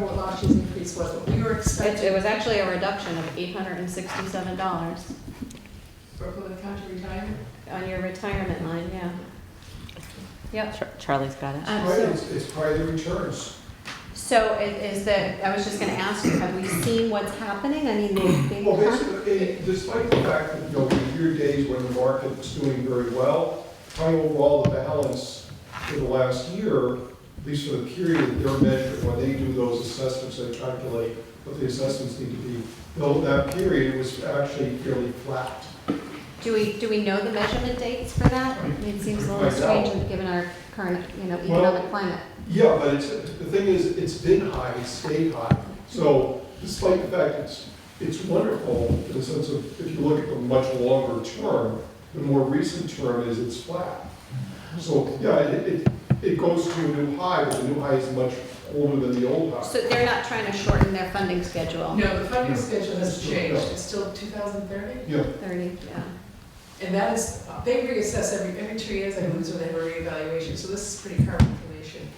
what last year's increase was, but we were expecting. It was actually a reduction of $867 For Plymouth County retirement? on your retirement line, yeah. Yep. Charlie's got it. It's probably the returns. So I was just gonna ask you, have we seen what's happening? I mean, Well, basically, despite the fact that, we hear days when the market's doing very well, kind of overall the balance for the last year, at least for the period that they're measuring, when they do those assessments, they calculate what the assessments need to be. Though that period was actually fairly flat. Do we know the measurement dates for that? I mean, it seems a little strange given our current, economic climate. Yeah, but the thing is, it's been high, it's stayed high. So despite the fact it's wonderful in the sense of, if you look at the much longer term, the more recent term is it's flat. So, yeah, it goes to a new high, but the new high is much older than the old high. So they're not trying to shorten their funding schedule? No, the funding schedule has changed. It's still 2030? Yeah. 30, yeah. And that is, they reassess every 2 years, I believe, so they have a reevaluation, so this is pretty current information.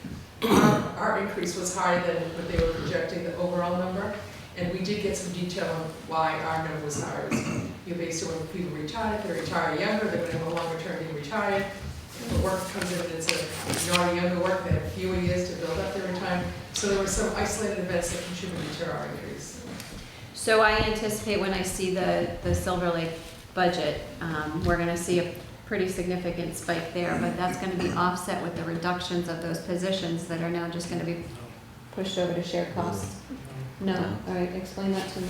Our increase was higher than what they were projecting, the overall number, and we did get some detail on why our number was higher. You're based on when people retire, if they retire younger, they're gonna have a longer term being retired. If the work comes in and it's a not younger work, they have fewer years to build up their retirement. So there were some isolated events that contributed to our increase. So I anticipate when I see the Silver Lake budget, we're gonna see a pretty significant spike there, but that's gonna be offset with the reductions of those positions that are now just gonna be pushed over to shared costs. No, all right, explain that to me.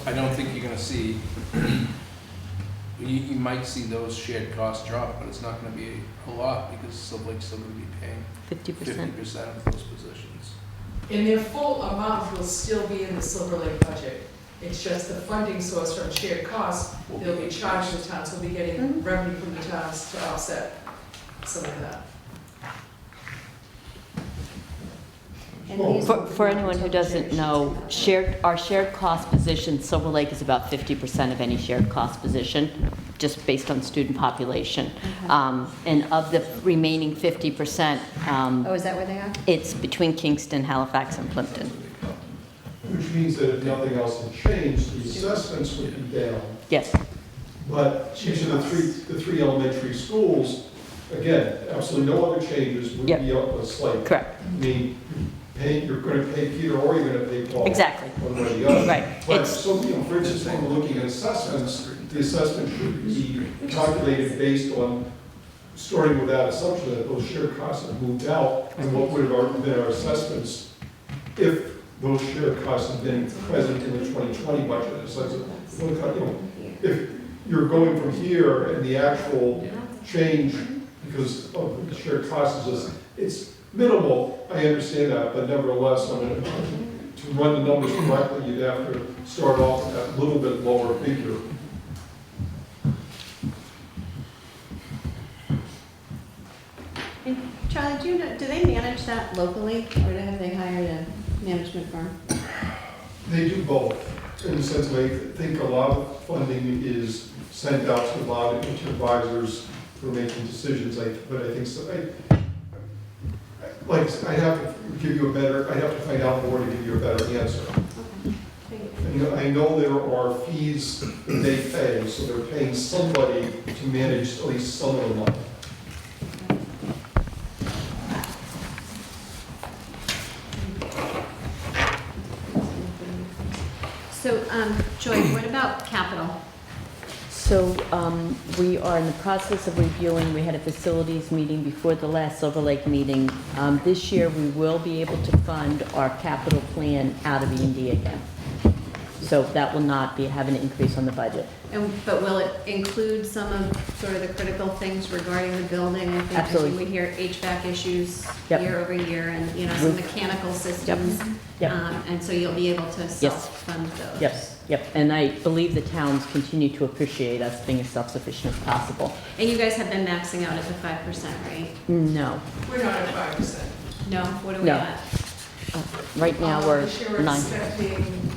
I don't think you're gonna see, you might see those shared costs drop, but it's not gonna be a lot because Silver Lake's still gonna be paying 50% of those positions. And their full amount will still be in the Silver Lake budget. It's just the funding source from shared costs, they'll be charged to the towns, we'll be getting revenue from the towns to offset some of that. For anyone who doesn't know, our shared cost position, Silver Lake is about 50% of any shared cost position, just based on student population. And of the remaining 50%, Oh, is that where they are? it's between Kingston, Halifax, and Plimpton. Which means that if nothing else had changed, the assessments would be down. Yes. But each of the three elementary schools, again, absolutely no other changes, would Yep. be up a slight. Correct. I mean, you're gonna pay Peter or you're gonna pay Paul. Exactly. One way or the other. Right. But, It's- so, for instance, when we're looking at assessments, the assessment should be calculated based on, starting with that assumption that those shared costs have moved out, and what would have been our assessments if those shared costs had been present in the 2020 budget. So, if you're going from here and the actual change because of the shared costs is just, it's minimal, I understand that, but nevertheless, to run the numbers correctly, you'd have to start off with that little bit lower figure. Charlie, do you know, do they manage that locally, or have they hired a management firm? They do both, in the sense that I think a lot of funding is sent out to a lot of advisors for making decisions, but I think so. I'd have to give you I'd have to find out more to give you a better answer. I know there are fees that they pay, so they're paying somebody to manage at least some of the money. So, Joy, what about capital? So we are in the process of reviewing, we had a facilities meeting before the last Silver Lake meeting. This year, we will be able to fund our capital plan out of E&D again. So that will not have an increase on the budget. But will it include some of sort of the critical things regarding the building? I think Absolutely. we hear HVAC issues Yep. year over year and, some mechanical systems. Yep. And so you'll be able to self-fund those. Yep. And I believe the towns continue to appreciate us being as self-sufficient as possible. And you guys have been maxing out at the 5%, right? No. We're not at 5%. No? What are we No. at? Right now, we're This year we're 9. expecting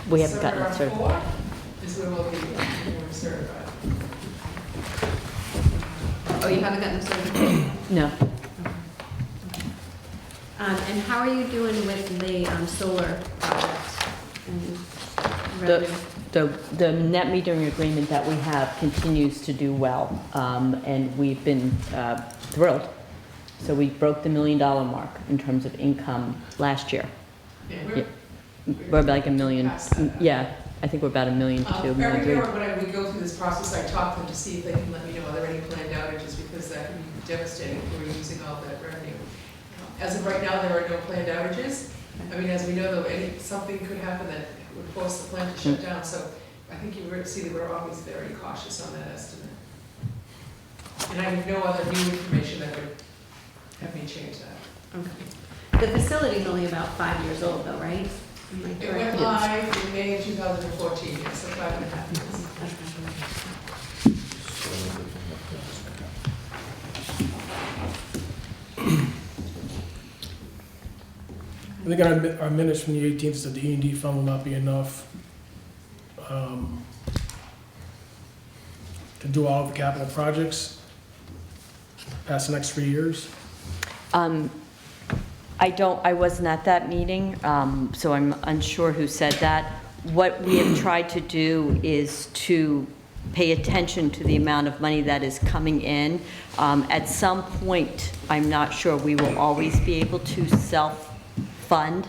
We haven't gotten it certified certified. 4 is when we'll be certified. Oh, you haven't gotten the certification? No. And how are you doing with the solar project? and revenue? The net metering agreement that we have continues to do well, and we've been thrilled. So we broke the $1 million mark in terms of income last year. Yeah, We're about like $1 million. past that. Yeah, I think we're about $1 million to $1 million. Every year when we go through this process, I talk to them to see if they can let me know, are there any planned outages, because that can be devastating if we're using all that revenue. As of right now, there are no planned outages. I mean, as we know, though, something could happen that would force the plant to shut down, so I think you would see that we're always very cautious on that estimate. And I have no other new information that would have me change that. Okay. The facility's only about 5 years old though, right? Am I It correct? went live in May of 2014, yes, so 5.5 years. I think our minutes from the 18th said the E&D fund will not be enough. to do all of the capital projects past the next 3 years? I wasn't at that meeting, so I'm unsure who said that. What we have tried to do is to pay attention to the amount of money that is coming in. At some point, I'm not sure we will always be able to self-fund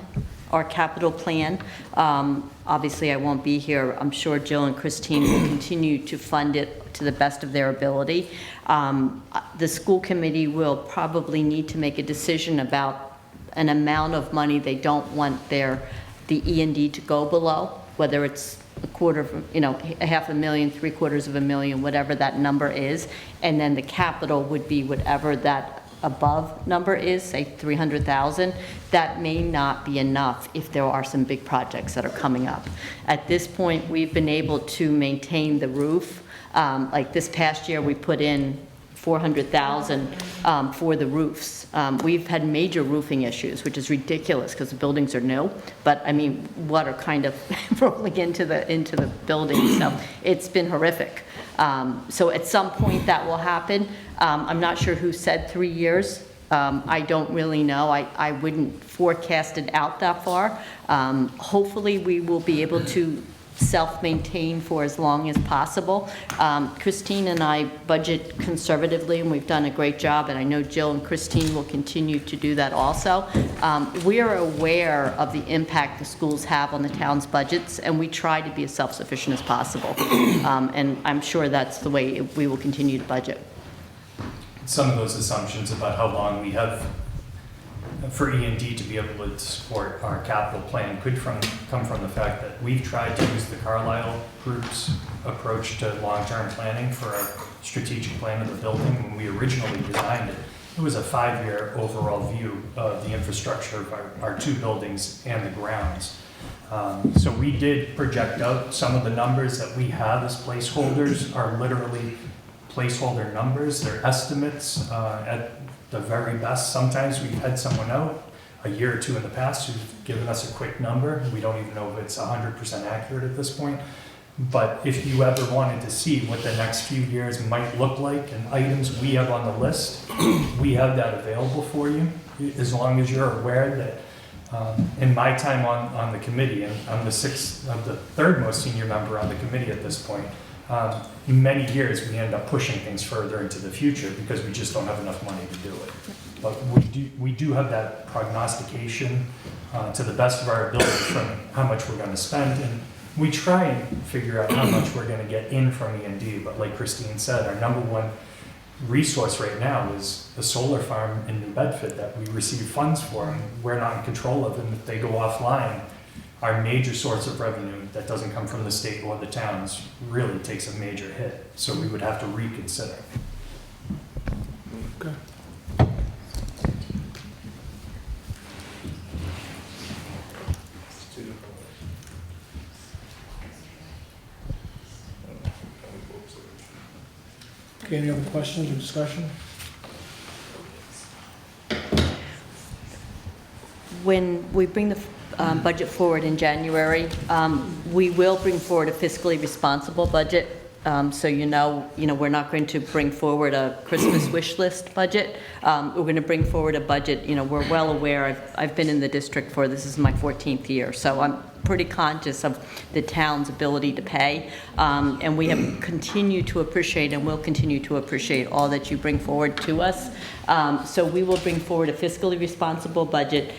our capital plan. Obviously, I won't be here. I'm sure Jill and Christine will continue to fund it to the best of their ability. The school committee will probably need to make a decision about an amount of money they don't want the E&D to go below, whether it's a quarter of, $500,000, $750,000, whatever that number is. And then the capital would be whatever that above number is, say 300,000. That may not be enough if there are some big projects that are coming up. At this point, we've been able to maintain the roof. Like this past year, we put in 400,000 for the roofs. We've had major roofing issues, which is ridiculous because the buildings are new, but I mean, water kind of rolling into the building, so it's been horrific. So at some point that will happen. I'm not sure who said 3 years. I don't really know. I wouldn't forecast it out that far. Hopefully we will be able to self-maintain for as long as possible. Christine and I budget conservatively, and we've done a great job, and I know Jill and Christine will continue to do that also. We are aware of the impact the schools have on the town's budgets, and we try to be as self-sufficient as possible. And I'm sure that's the way we will continue to budget. Some of those assumptions about how long we have for E&D to be able to support our capital plan could come from the fact that we've tried to use the Carlisle Group's approach to long-term planning for our strategic plan of the building. When we originally designed it, it was a 5-year overall view of the infrastructure of our 2 buildings and the grounds. So we did project out some of the numbers that we have as placeholders are literally placeholder numbers. They're estimates at the very best. Sometimes we've had someone out a year or 2 in the past who's given us a quick number. We don't even know if it's 100% accurate at this point. But if you ever wanted to see what the next few years might look like and items we have on the list, we have that available for you, as long as you're aware that in my time on the committee, and I'm the 3rd most senior member on the committee at this point, many years we end up pushing things further into the future because we just don't have enough money to do it. But we do have that prognostication to the best of our ability from how much we're going to spend, and we try and figure out how much we're going to get in from E&D. But like Christine said, our number one resource right now is the solar farm in New Bedford that we receive funds for, and we're not in control of. And if they go offline, our major source of revenue that doesn't come from the state or the towns really takes a major hit. So we would have to reconsider. Okay. Okay, any other questions or discussion? When we bring the budget forward in January, we will bring forward a fiscally responsible budget. So we're not going to bring forward a Christmas wish list budget. We're going to bring forward a budget. We're well aware. I've been in the district this is my 14th year, so I'm pretty conscious of the town's ability to pay. And we have continued to appreciate and will continue to appreciate all that you bring forward to us. So we will bring forward a fiscally responsible budget.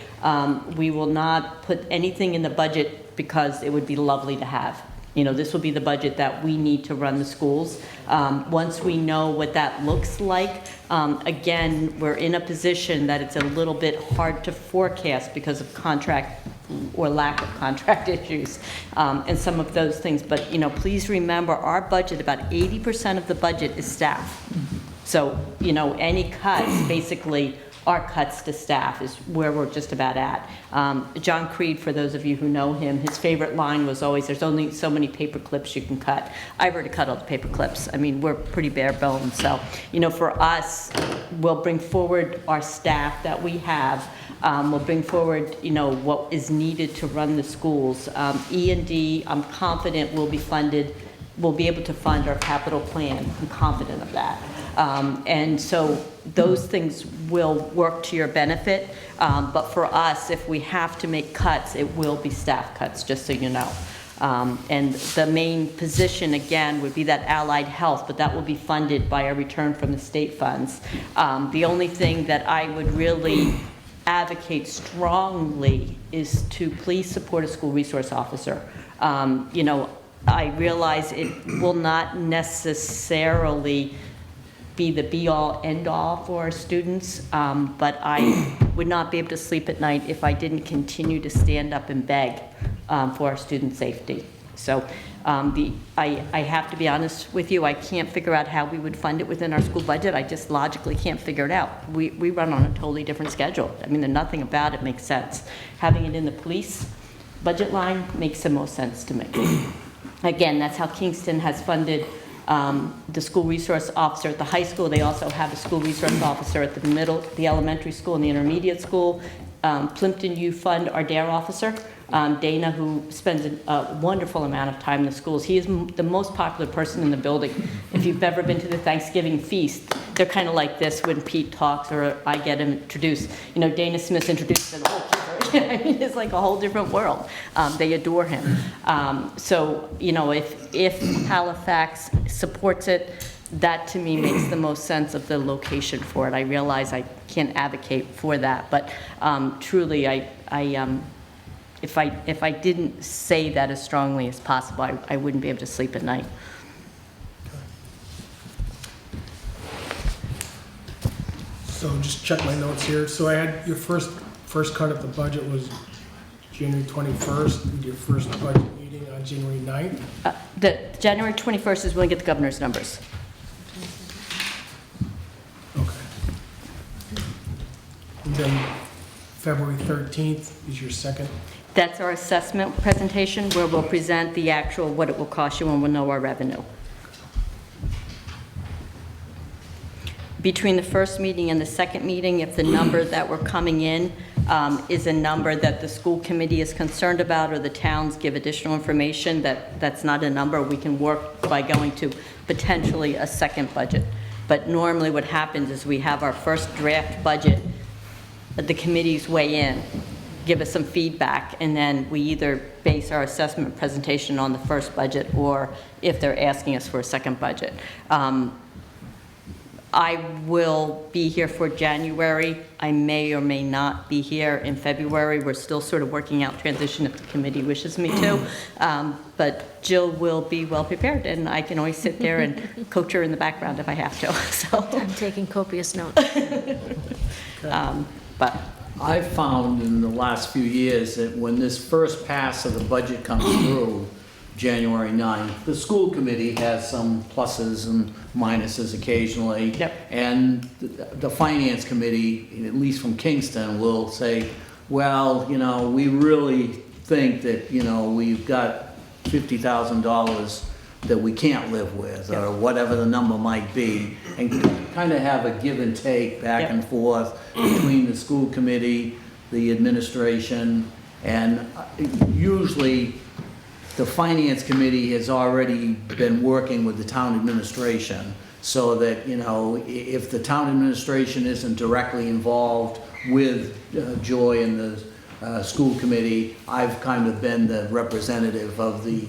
We will not put anything in the budget because it would be lovely to have. This will be the budget that we need to run the schools. Once we know what that looks like, again, we're in a position that it's a little bit hard to forecast because of contract or lack of contract issues and some of those things. But, please remember our budget, about 80% of the budget is staff. So, any cuts basically are cuts to staff is where we're just about at. John Creed, for those of you who know him, his favorite line was always, there's only so many paper clips you can cut. I've already cut all the paper clips. I mean, we're pretty bare bones. So, for us, we'll bring forward our staff that we have. We'll bring forward, what is needed to run the schools. E&D, I'm confident will be funded we'll be able to fund our capital plan. I'm confident of that. And so those things will work to your benefit. But for us, if we have to make cuts, it will be staff cuts, just so you know. And the main position, again, would be that allied health, but that will be funded by a return from the state funds. The only thing that I would really advocate strongly is to please support a school resource officer. You know, I realize it will not necessarily be the be-all, end-all for our students, but I would not be able to sleep at night if I didn't continue to stand up and beg for our student safety. So I have to be honest with you, I can't figure out how we would fund it within our school budget. I just logically can't figure it out. We run on a totally different schedule. I mean, nothing about it makes sense. Having it in the police budget line makes the most sense to me. Again, that's how Kingston has funded the school resource officer at the high school. They also have a school resource officer at the elementary school and the intermediate school. Plimpton you fund our DARE officer, Dana, who spends a wonderful amount of time in the schools. He is the most popular person in the building. If you've ever been to the Thanksgiving feast, they're kind of like this when Pete talks or I get him introduced. You know, Dana Smith introduced them. I mean, it's like a whole different world. They adore him. So, you know, if Halifax supports it, that to me makes the most sense of the location for it. I realize I can't advocate for that, but truly, if I didn't say that as strongly as possible, I wouldn't be able to sleep at night. So just check my notes here. So I had your first cut of the budget was January 21st. We did your first budget meeting on January 9th. The January 21st is when we get the governor's numbers. Okay. And then February 13th is your second. That's our assessment presentation where we'll present the actual, what it will cost you, and we'll know our revenue. Between the first meeting and the second meeting, if the number that we're coming in is a number that the school committee is concerned about or the towns give additional information that's not a number, we can work by going to potentially a second budget. But normally what happens is we have our first draft budget, the committees weigh in, give us some feedback, and then we either base our assessment presentation on the first budget or if they're asking us for a second budget. I will be here for January. I may or may not be here in February. We're still sort of working out transition if the committee wishes me to. But Jill will be well prepared, and I can always sit there and coach her in the background if I have to. So, I'm taking copious notes. but I've found in the last few years that when this first pass of the budget comes through, January 9th, the school committee has some pluses and minuses occasionally. Yep. And the finance committee, at least from Kingston, will say, well, you know, we really think that, you know, we've got $50,000 that we can't live with, or whatever the number might be, and kind of have a give and take back and forth between the school committee, the administration, and usually the finance committee has already been working with the town administration so that, you know, if the town administration isn't directly involved with Joy and the school committee, I've kind of been the representative of the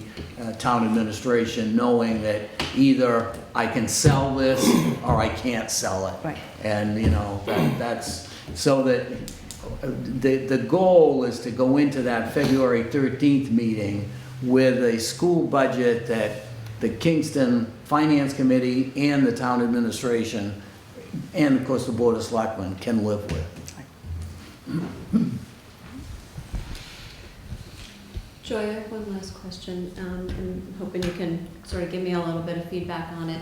town administration, knowing that either I can sell this or I can't sell it. Right. And, you know, that's so that the goal is to go into that February 13th meeting with a school budget that the Kingston Finance Committee and the town administration, and of course the Board of Selectmen, can live with. Joy, I have one last question. I'm hoping you can sort of give me a little bit of feedback on it.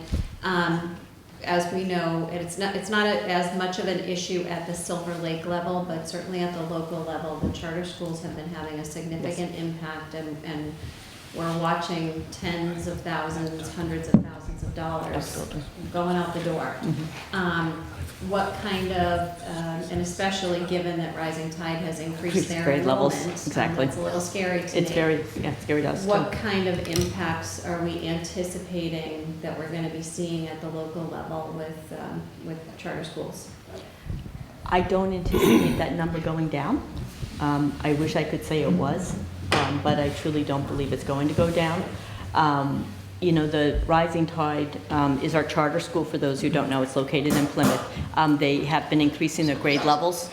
As we know, and it's not as much of an issue at the Silver Lake level, but certainly at the local level, the charter schools have been having a significant impact, and we're watching tens of thousands, hundreds of thousands of of dollars Absolutely. going out the door. What kind of, and especially given that Rising Tide has increased their Grade levels, enrollment. exactly. It's a little scary to me. It's very, yeah, scary to us too. What kind of impacts are we anticipating that we're going to be seeing at the local level with charter schools? I don't anticipate that number going down. I wish I could say it was, but I truly don't believe it's going to go down. You know, the Rising Tide is our charter school. For those who don't know, it's located in Plymouth. They have been increasing their grade levels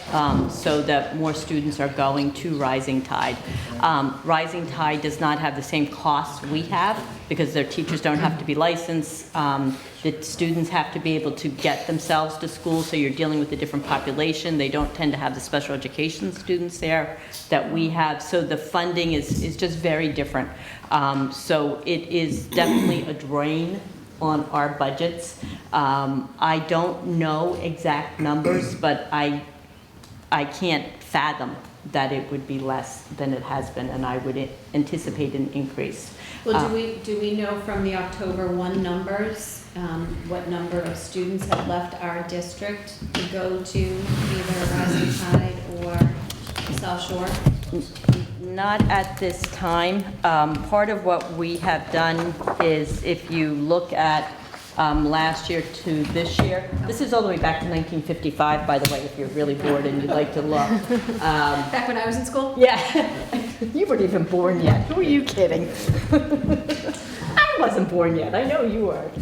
so that more students are going to Rising Tide. Rising Tide does not have the same costs we have because their teachers don't have to be licensed. The students have to be able to get themselves to school, so you're dealing with a different population. They don't tend to have the special education students there that we have, so the funding is just very different. So it is definitely a drain on our budgets. I don't know exact numbers, but I can't fathom that it would be less than it has been, and I would anticipate an increase. Well, do we know from the October 1 numbers, what number of students have left our district to go to either Rising Tide or South Shore? Not at this time. Part of what we have done is, if you look at last year to this year, this is all the way back to 1955, by the way, if you're really bored and you'd like to look. Back when I was in school? Yeah. You weren't even born yet. Who are you kidding? I wasn't born yet. I know you weren't.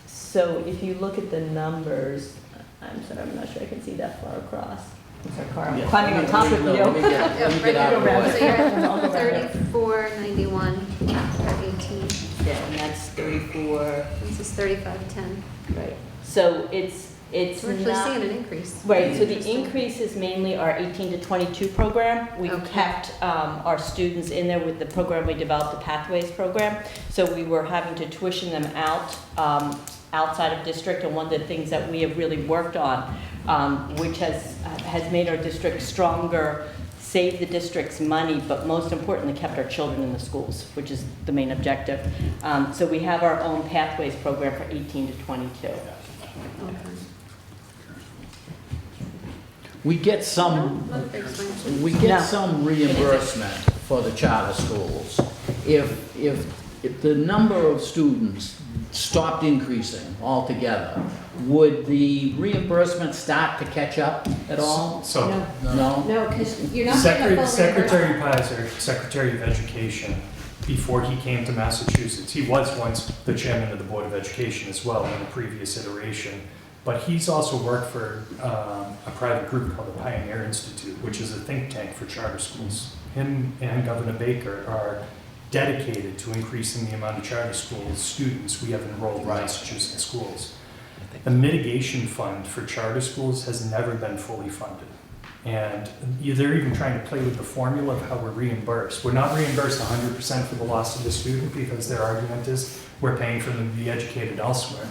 So if you look at the numbers, I'm sorry, I'm not sure I can see that far across. I'm sorry, Carl, I'm climbing on top of you. Let me get out of the way. So you're at 3491 for 18. Yeah, and that's 34. This is 3510. Right. So it's We're actually not, seeing an increase. right. So the increase is mainly our 18 to 22 program. We've Okay. kept our students in there with the program we developed, the Pathways program. So we were having to tuition them out outside of district, and one of the things that we have really worked on, which has made our district stronger, saved the district's money, but most importantly kept our children in the schools, which is the main objective. So we have our own Pathways program for 18 to 22. Okay. We get some, some reimbursement for the charter schools. If the number of students stopped increasing altogether, would the reimbursement start to catch up at all? So, No? No, because you're not getting a full Secretary reimbursement. Pizer, Secretary of Education, before he came to Massachusetts, he was once the chairman of the Board of Education as well in a previous iteration, but he's also worked for a private group called the Pioneer Institute, which is a think tank for charter schools. Him and Governor Baker are dedicated to increasing the amount of charter school students we have enrolled in Massachusetts schools. The mitigation fund for charter schools has never been fully funded. And they're even trying to play with the formula of how we're reimbursed. We're not reimbursed 100% for the loss of the student because their argument is we're paying for them to be educated elsewhere.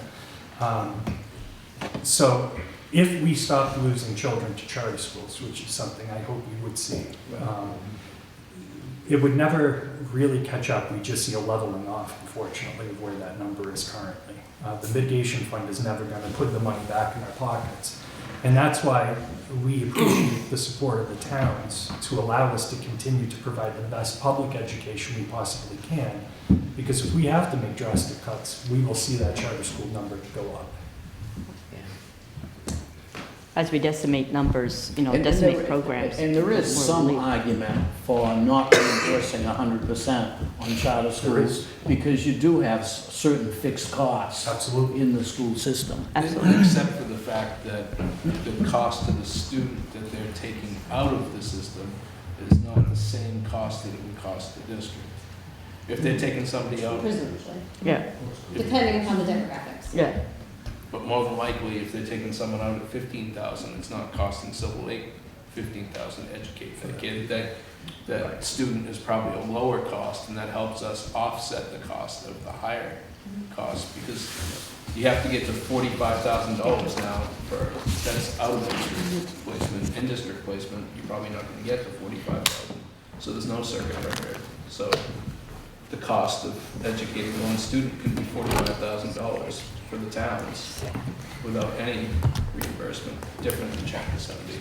So if we stop losing children to charter schools, which is something I hope we would see, it would never really catch up. We just see a leveling off, unfortunately, of where that number is currently. The mitigation fund is never going to put the money back in our pockets. And that's why we appreciate the support of the towns to allow us to continue to provide the best public education we possibly can. Because if we have to make drastic cuts, we will see that charter school number go up. As we decimate numbers, And decimate programs. And there is some argument for not reimbursing 100% on charter schools, because you do have certain fixed costs. Absolutely. In the school system. Absolutely. Except for the fact that the cost to the student that they're taking out of the system is not the same cost that it would cost the district. If they're taking somebody out, Presumably, Yeah, depending upon the demographics. yeah. but more than likely, if they're taking someone out at 15,000, it's not costing Silver Lake 15,000 to educate that kid. That student is probably a lower cost, and that helps us offset the cost of the higher cost, because you have to get to $45,000 now that's out of district placement. In district placement, you're probably not gonna get to 45,000. So there's no circuit breaker. So the cost of educating one student can be $45,000 for the towns without any reimbursement, different than Chapter 70.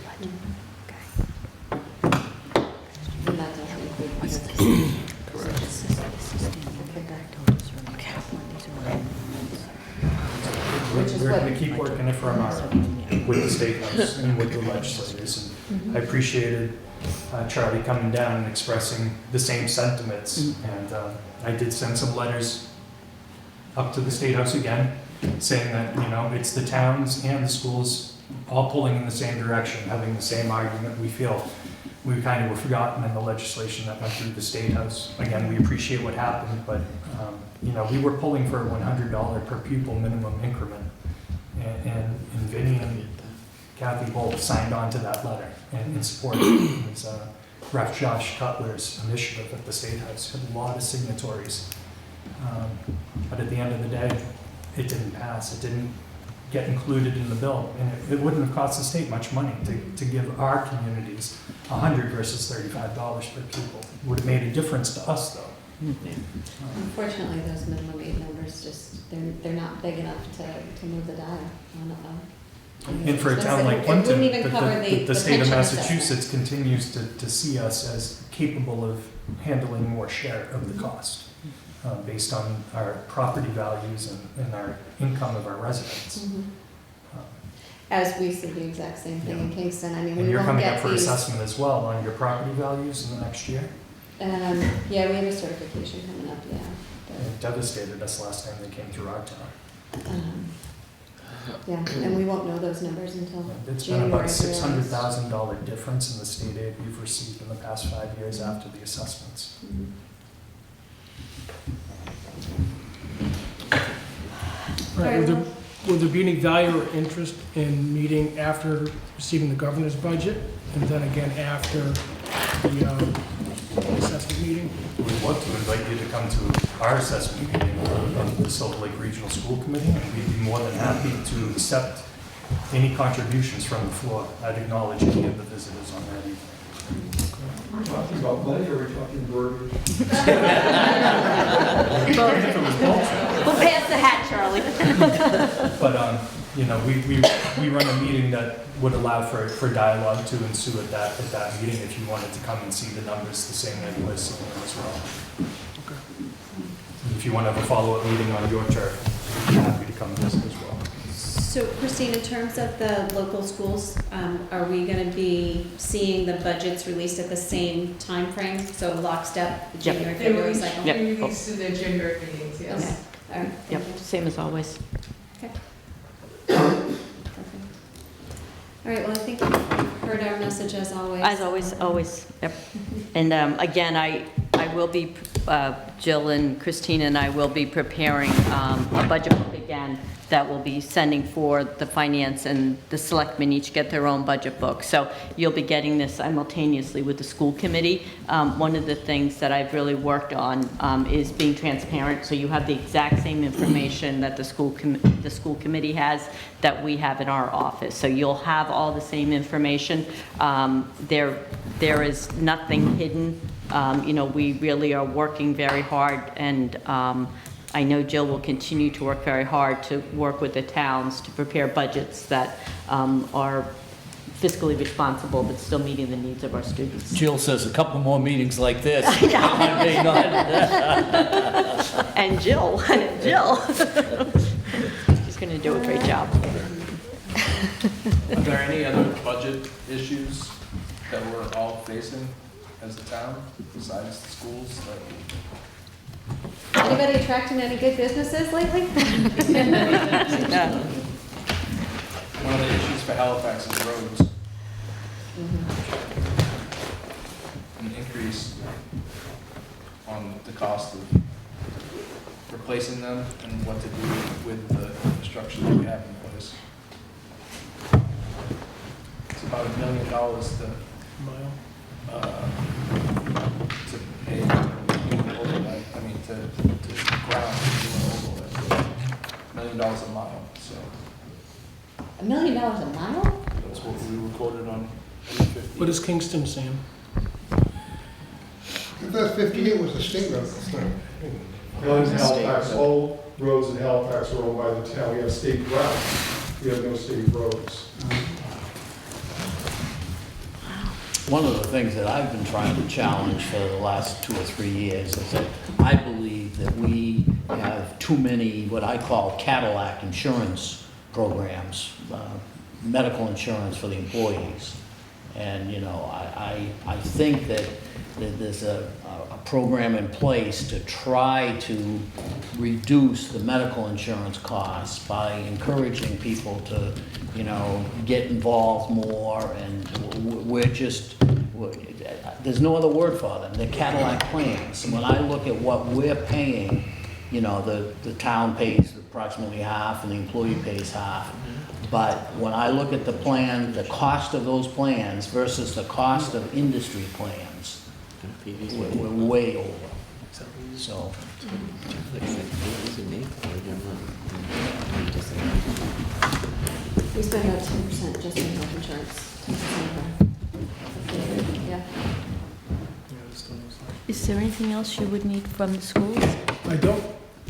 And that doesn't include. Which is We're what- going to keep working it from our, with the state house and with the legislators. And I appreciated Charlie coming down and expressing the same sentiments. And I did send some letters up to the state house again, saying that, you know, it's the towns and the schools all pulling in the same direction, having the same argument. We feel we kind of were forgotten in the legislation that went through the state house. Again, we appreciate what happened, but you know, we were pulling for a $100 per pupil minimum increment. And Vinny and Kathy both signed on to that letter and in support of it. It was Ref. Josh Cutler's initiative at the State House. Had a lot of signatories. But at the end of the day, it didn't pass. It didn't get included in the bill. And it wouldn't have cost the state much money to give our communities $100 versus $35 per pupil. It would have made a difference to us, though. Unfortunately, those minimum aid numbers just, they're not big enough to move the dial on And for a town like It Clinton, wouldn't even cover the state of pension Massachusetts continues to see us as capable of handling more share of the cost based on our property values and our income of our residents. Mhm. As we see the exact same thing in Kingston. I mean, And we you're won't coming up get for these. assessment as well on your property values in the next year. Yeah, we have a certification coming up, yeah. It devastated us last time they came through our town. Yeah, and we won't know those numbers until It's been January. about to be honest. $600,000 difference in the state aid we've received in the past 5 years after the assessments. Mhm. All right, would there be any value or interest in meeting after receiving the governor's budget, and then again after the assessment meeting? We'd love to invite you to come to our assessment meeting of the Silver Lake Regional School Committee, and we'd be more than happy to accept any contributions from the floor. I'd acknowledge any of the visitors on that evening. We're talking about money or we're talking burgers? If it was both. We'll pass the hat, Charlie. But, you know, we run a meeting that would allow for dialogue to ensue at that meeting if you wanted to come and see the numbers the same way you were seeing them as well. If you want to have a follow-up meeting on your turf, we'd be happy to come visit as well. So Christine, in terms of the local schools, are we going to be seeing the budgets released at the same time frame? So lockstep, the January, They will February be cycle? Yep. released in their January meetings, yes. Okay, all right. Yep, thank you. same as always. Okay. Perfect. All right, well, I think you've heard our message as always. As always, yep. And again, I will be, Jill and Christina and I will be preparing a budget book again that we'll be sending for the finance, and the selectmen each get their own budget book. So you'll be getting this simultaneously with the school committee. One of the things that I've really worked on is being transparent, so you have the exact same information that the school committee has that we have in our office. So you'll have all the same information. There is nothing hidden. You know, we really are working very hard, and I know Jill will continue to work very hard to work with the towns to prepare budgets that are fiscally responsible but still meeting the needs of our students. Jill says a couple more meetings like this. I may not. And Jill, she's going to do a great job. Are there any other budget issues that we're all facing as a town besides the schools? Anybody attracting any good businesses lately? Yeah. One of the issues for Halifax is roads. An increase on the cost of replacing them and what to do with the infrastructure that we have in place. It's about $1 million to pay overlay, I mean, to ground, $1 million a mile, so $1 million a mile? that's what we were quoted on 850. What is Kingston, Sam? I thought 58 was the state road. None in Halifax, all roads in Halifax are owned by the town. We have state grounds, we have no state roads. One of the things that I've been trying to challenge for the last 2 or 3 years is that I believe that we have too many, what I call Cadillac insurance programs, medical insurance for the employees. And, you know, I think that there's a program in place to try to reduce the medical insurance costs by encouraging people to, you know, get involved more, and there's no other word for them. They're Cadillac plans. When I look at what we're paying, you know, the town pays approximately half and the employee pays half. But when I look at the plan, the cost of those plans versus the cost of industry plans, we're way over. So. We spend about 10% just on health insurance, 10% of yeah. Is there anything else you would need from the schools? I don't.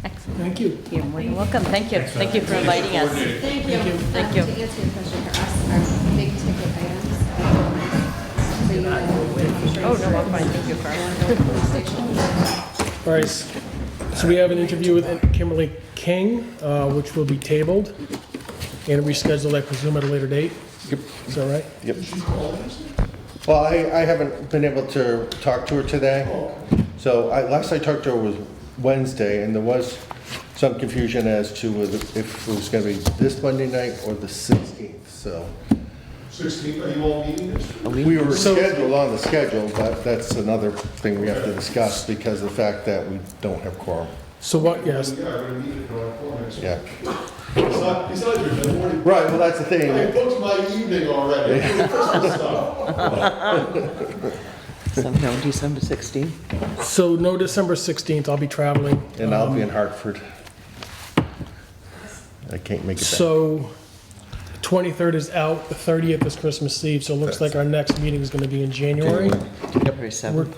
Excellent. Thank you. You're more than welcome. Thank you. Thank you for inviting us. Thank you. Thank you. To answer your question for us, our big ticket items. So you Oh, no, I'm fine. Thank you, Carl. All right, so we have an interview with Kimberly King, which will be tabled and rescheduled, I presume, at a later date. Yep. Is that right? Yep. Well, I haven't been able to talk to her today. So last I talked to her was Wednesday, and there was some confusion as to whether if it was going to be this Monday night or the 16th, so. 16th, are you all meeting this? We were scheduled on the schedule, but that's another thing we have to discuss because of the fact that we don't have quorum. So what, yes, Yeah, we're gonna meet it on quorum next week. Yeah. It's not your morning. Right, well, that's the I thing. booked my evening already. Christmas stuff. Somehow December 16th. so no December 16th, I'll be traveling. And I'll be in Hartford. I can't make it back. So 23rd is out, the 30th is Christmas Eve, so it looks like our next meeting is going to be in January. January 7th.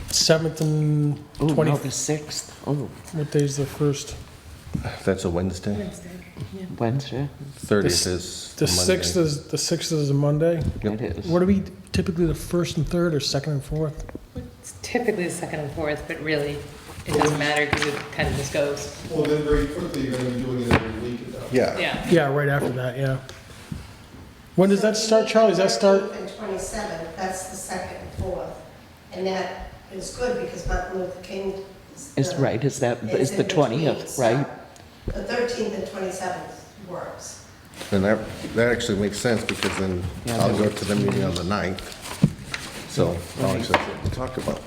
7th and Oh, no, 20th. the 6th. Oh, What day's the first? That's a Wednesday. Wednesday. 30th is The Monday. 6th is a Monday. It is. What are we, typically the 1st and 3rd or 2nd and 4th? It's typically the second and fourth, but really, it doesn't matter because it kind of just goes. Well, then very quickly, you're gonna be doing it every week at that. Yeah. Yeah. Yeah, right after that, yeah. When does that start, Charlie? Does that start? 13th and 27th, that's the 2nd and 4th. And that is good because Martin Luther King Is right, is the in between, 20th, so right? The 13th and 27th works. And that actually makes sense because then Yeah, I'll that go works. to the meeting on the 9th. So I'll actually have to talk about.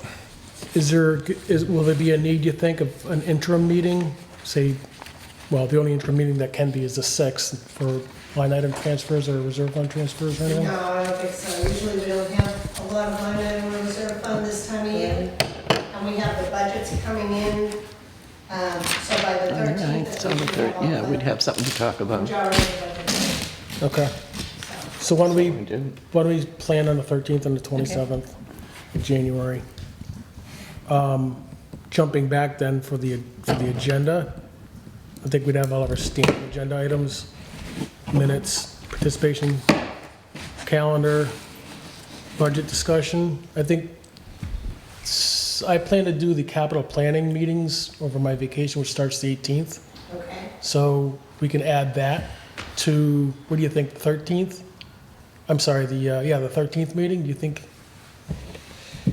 Will there be a need, you think, of an interim meeting? Say, well, the only interim meeting that can be is the 6th for line item transfers or reserve fund transfers or anything? No, I don't think so. Usually we don't have a lot of line item reserve fund this time of year. And we have the budgets coming in, so by the On the 13th. 9th, on the 3rd, yeah, we'd have something to talk about. Majority of the budget. Okay. So why don't we do. plan on the 13th and the 27th of January? Jumping back then for the agenda, I think we'd have all of our standard agenda items, minutes, participation, calendar, budget discussion. I think I plan to do the capital planning meetings over my vacation, which starts the 18th. Okay. So we can add that to, what do you think, the 13th? I'm sorry, the 13th meeting, do you think?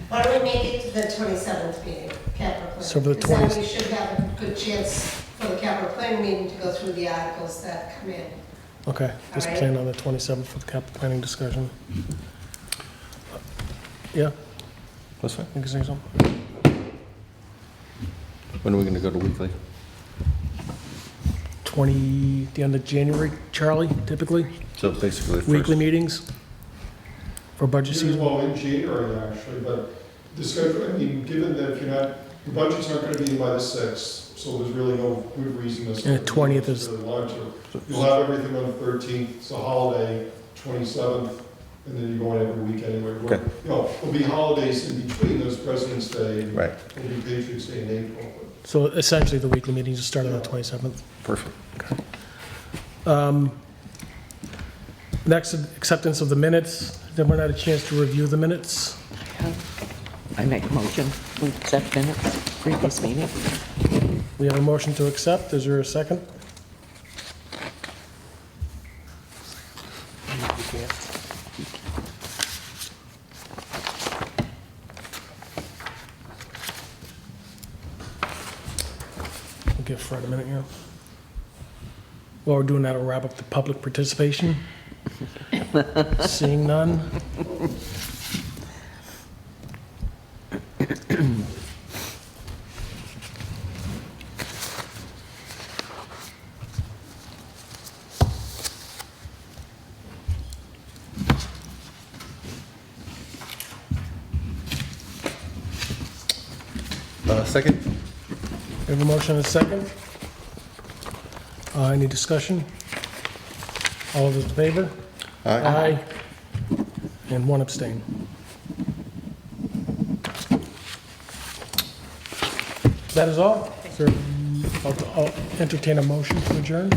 Why don't we make it to the 27th meeting, capital planning? So for the Because then 20th. we should have a good chance for the capital planning meeting to go through the articles that come in. Okay, just All right. plan on the 27th for the capital planning discussion. Yeah, That's fine. you can say something. When are we going to go to weekly? The end of January, Charlie, typically, So basically the first. weekly meetings for budget season. Well, in January, actually, but the schedule, I mean, given that if you're not, the budgets aren't gonna be in by the 6th, so there's really no good reason to. And the 20th is- Really want to. You'll have everything on the 13th, it's a holiday, 27th, and then you go in every week anyway. Okay. You know, there'll be holidays in between those, President's Day, and Right. there'll be Patriots Day in April. So essentially, the weekly meetings start on the 27th. Perfect. Next, acceptance of the minutes. Then we're not a chance to review the minutes. I make a motion, we accept minutes, previous meeting. We have a motion to accept. Is there a second? We'll give Fred a minute here. While we're doing that, we'll wrap up the public participation. Seeing none. Second? We have a motion and a second. Any discussion? All those in favor? Aye. And one abstain. That is all. Is there- I'll entertain a motion to adjourn.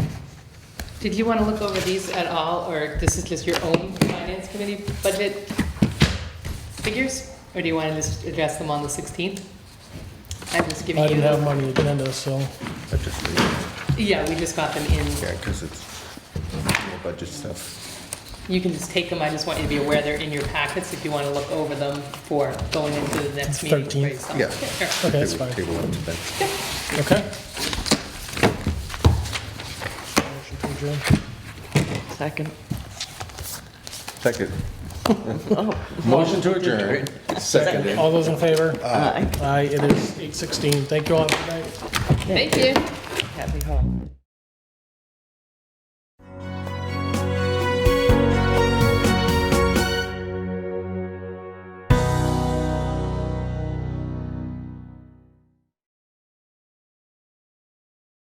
Did you want to look over these at all, or this is just your own finance committee budget figures? Or do you want to just address them on the 16th? I'm just giving I you. didn't have them on the agenda, so I just read it. Yeah, we just got them in. Yeah, because it's more budget stuff. You can just take them, I just want you to be aware they're in your packets if you want to look over them for going into the next meeting. 13th. for yourself. Yeah. Sure. okay, that's fine. Table it to Ben. Okay. Motion to adjourn. Second. Second. Oh, Motion to adjourn. Second. All those in favor? Aye. Aye, it is 8:16. Thank you all for tonight. Thank you. Happy holidays.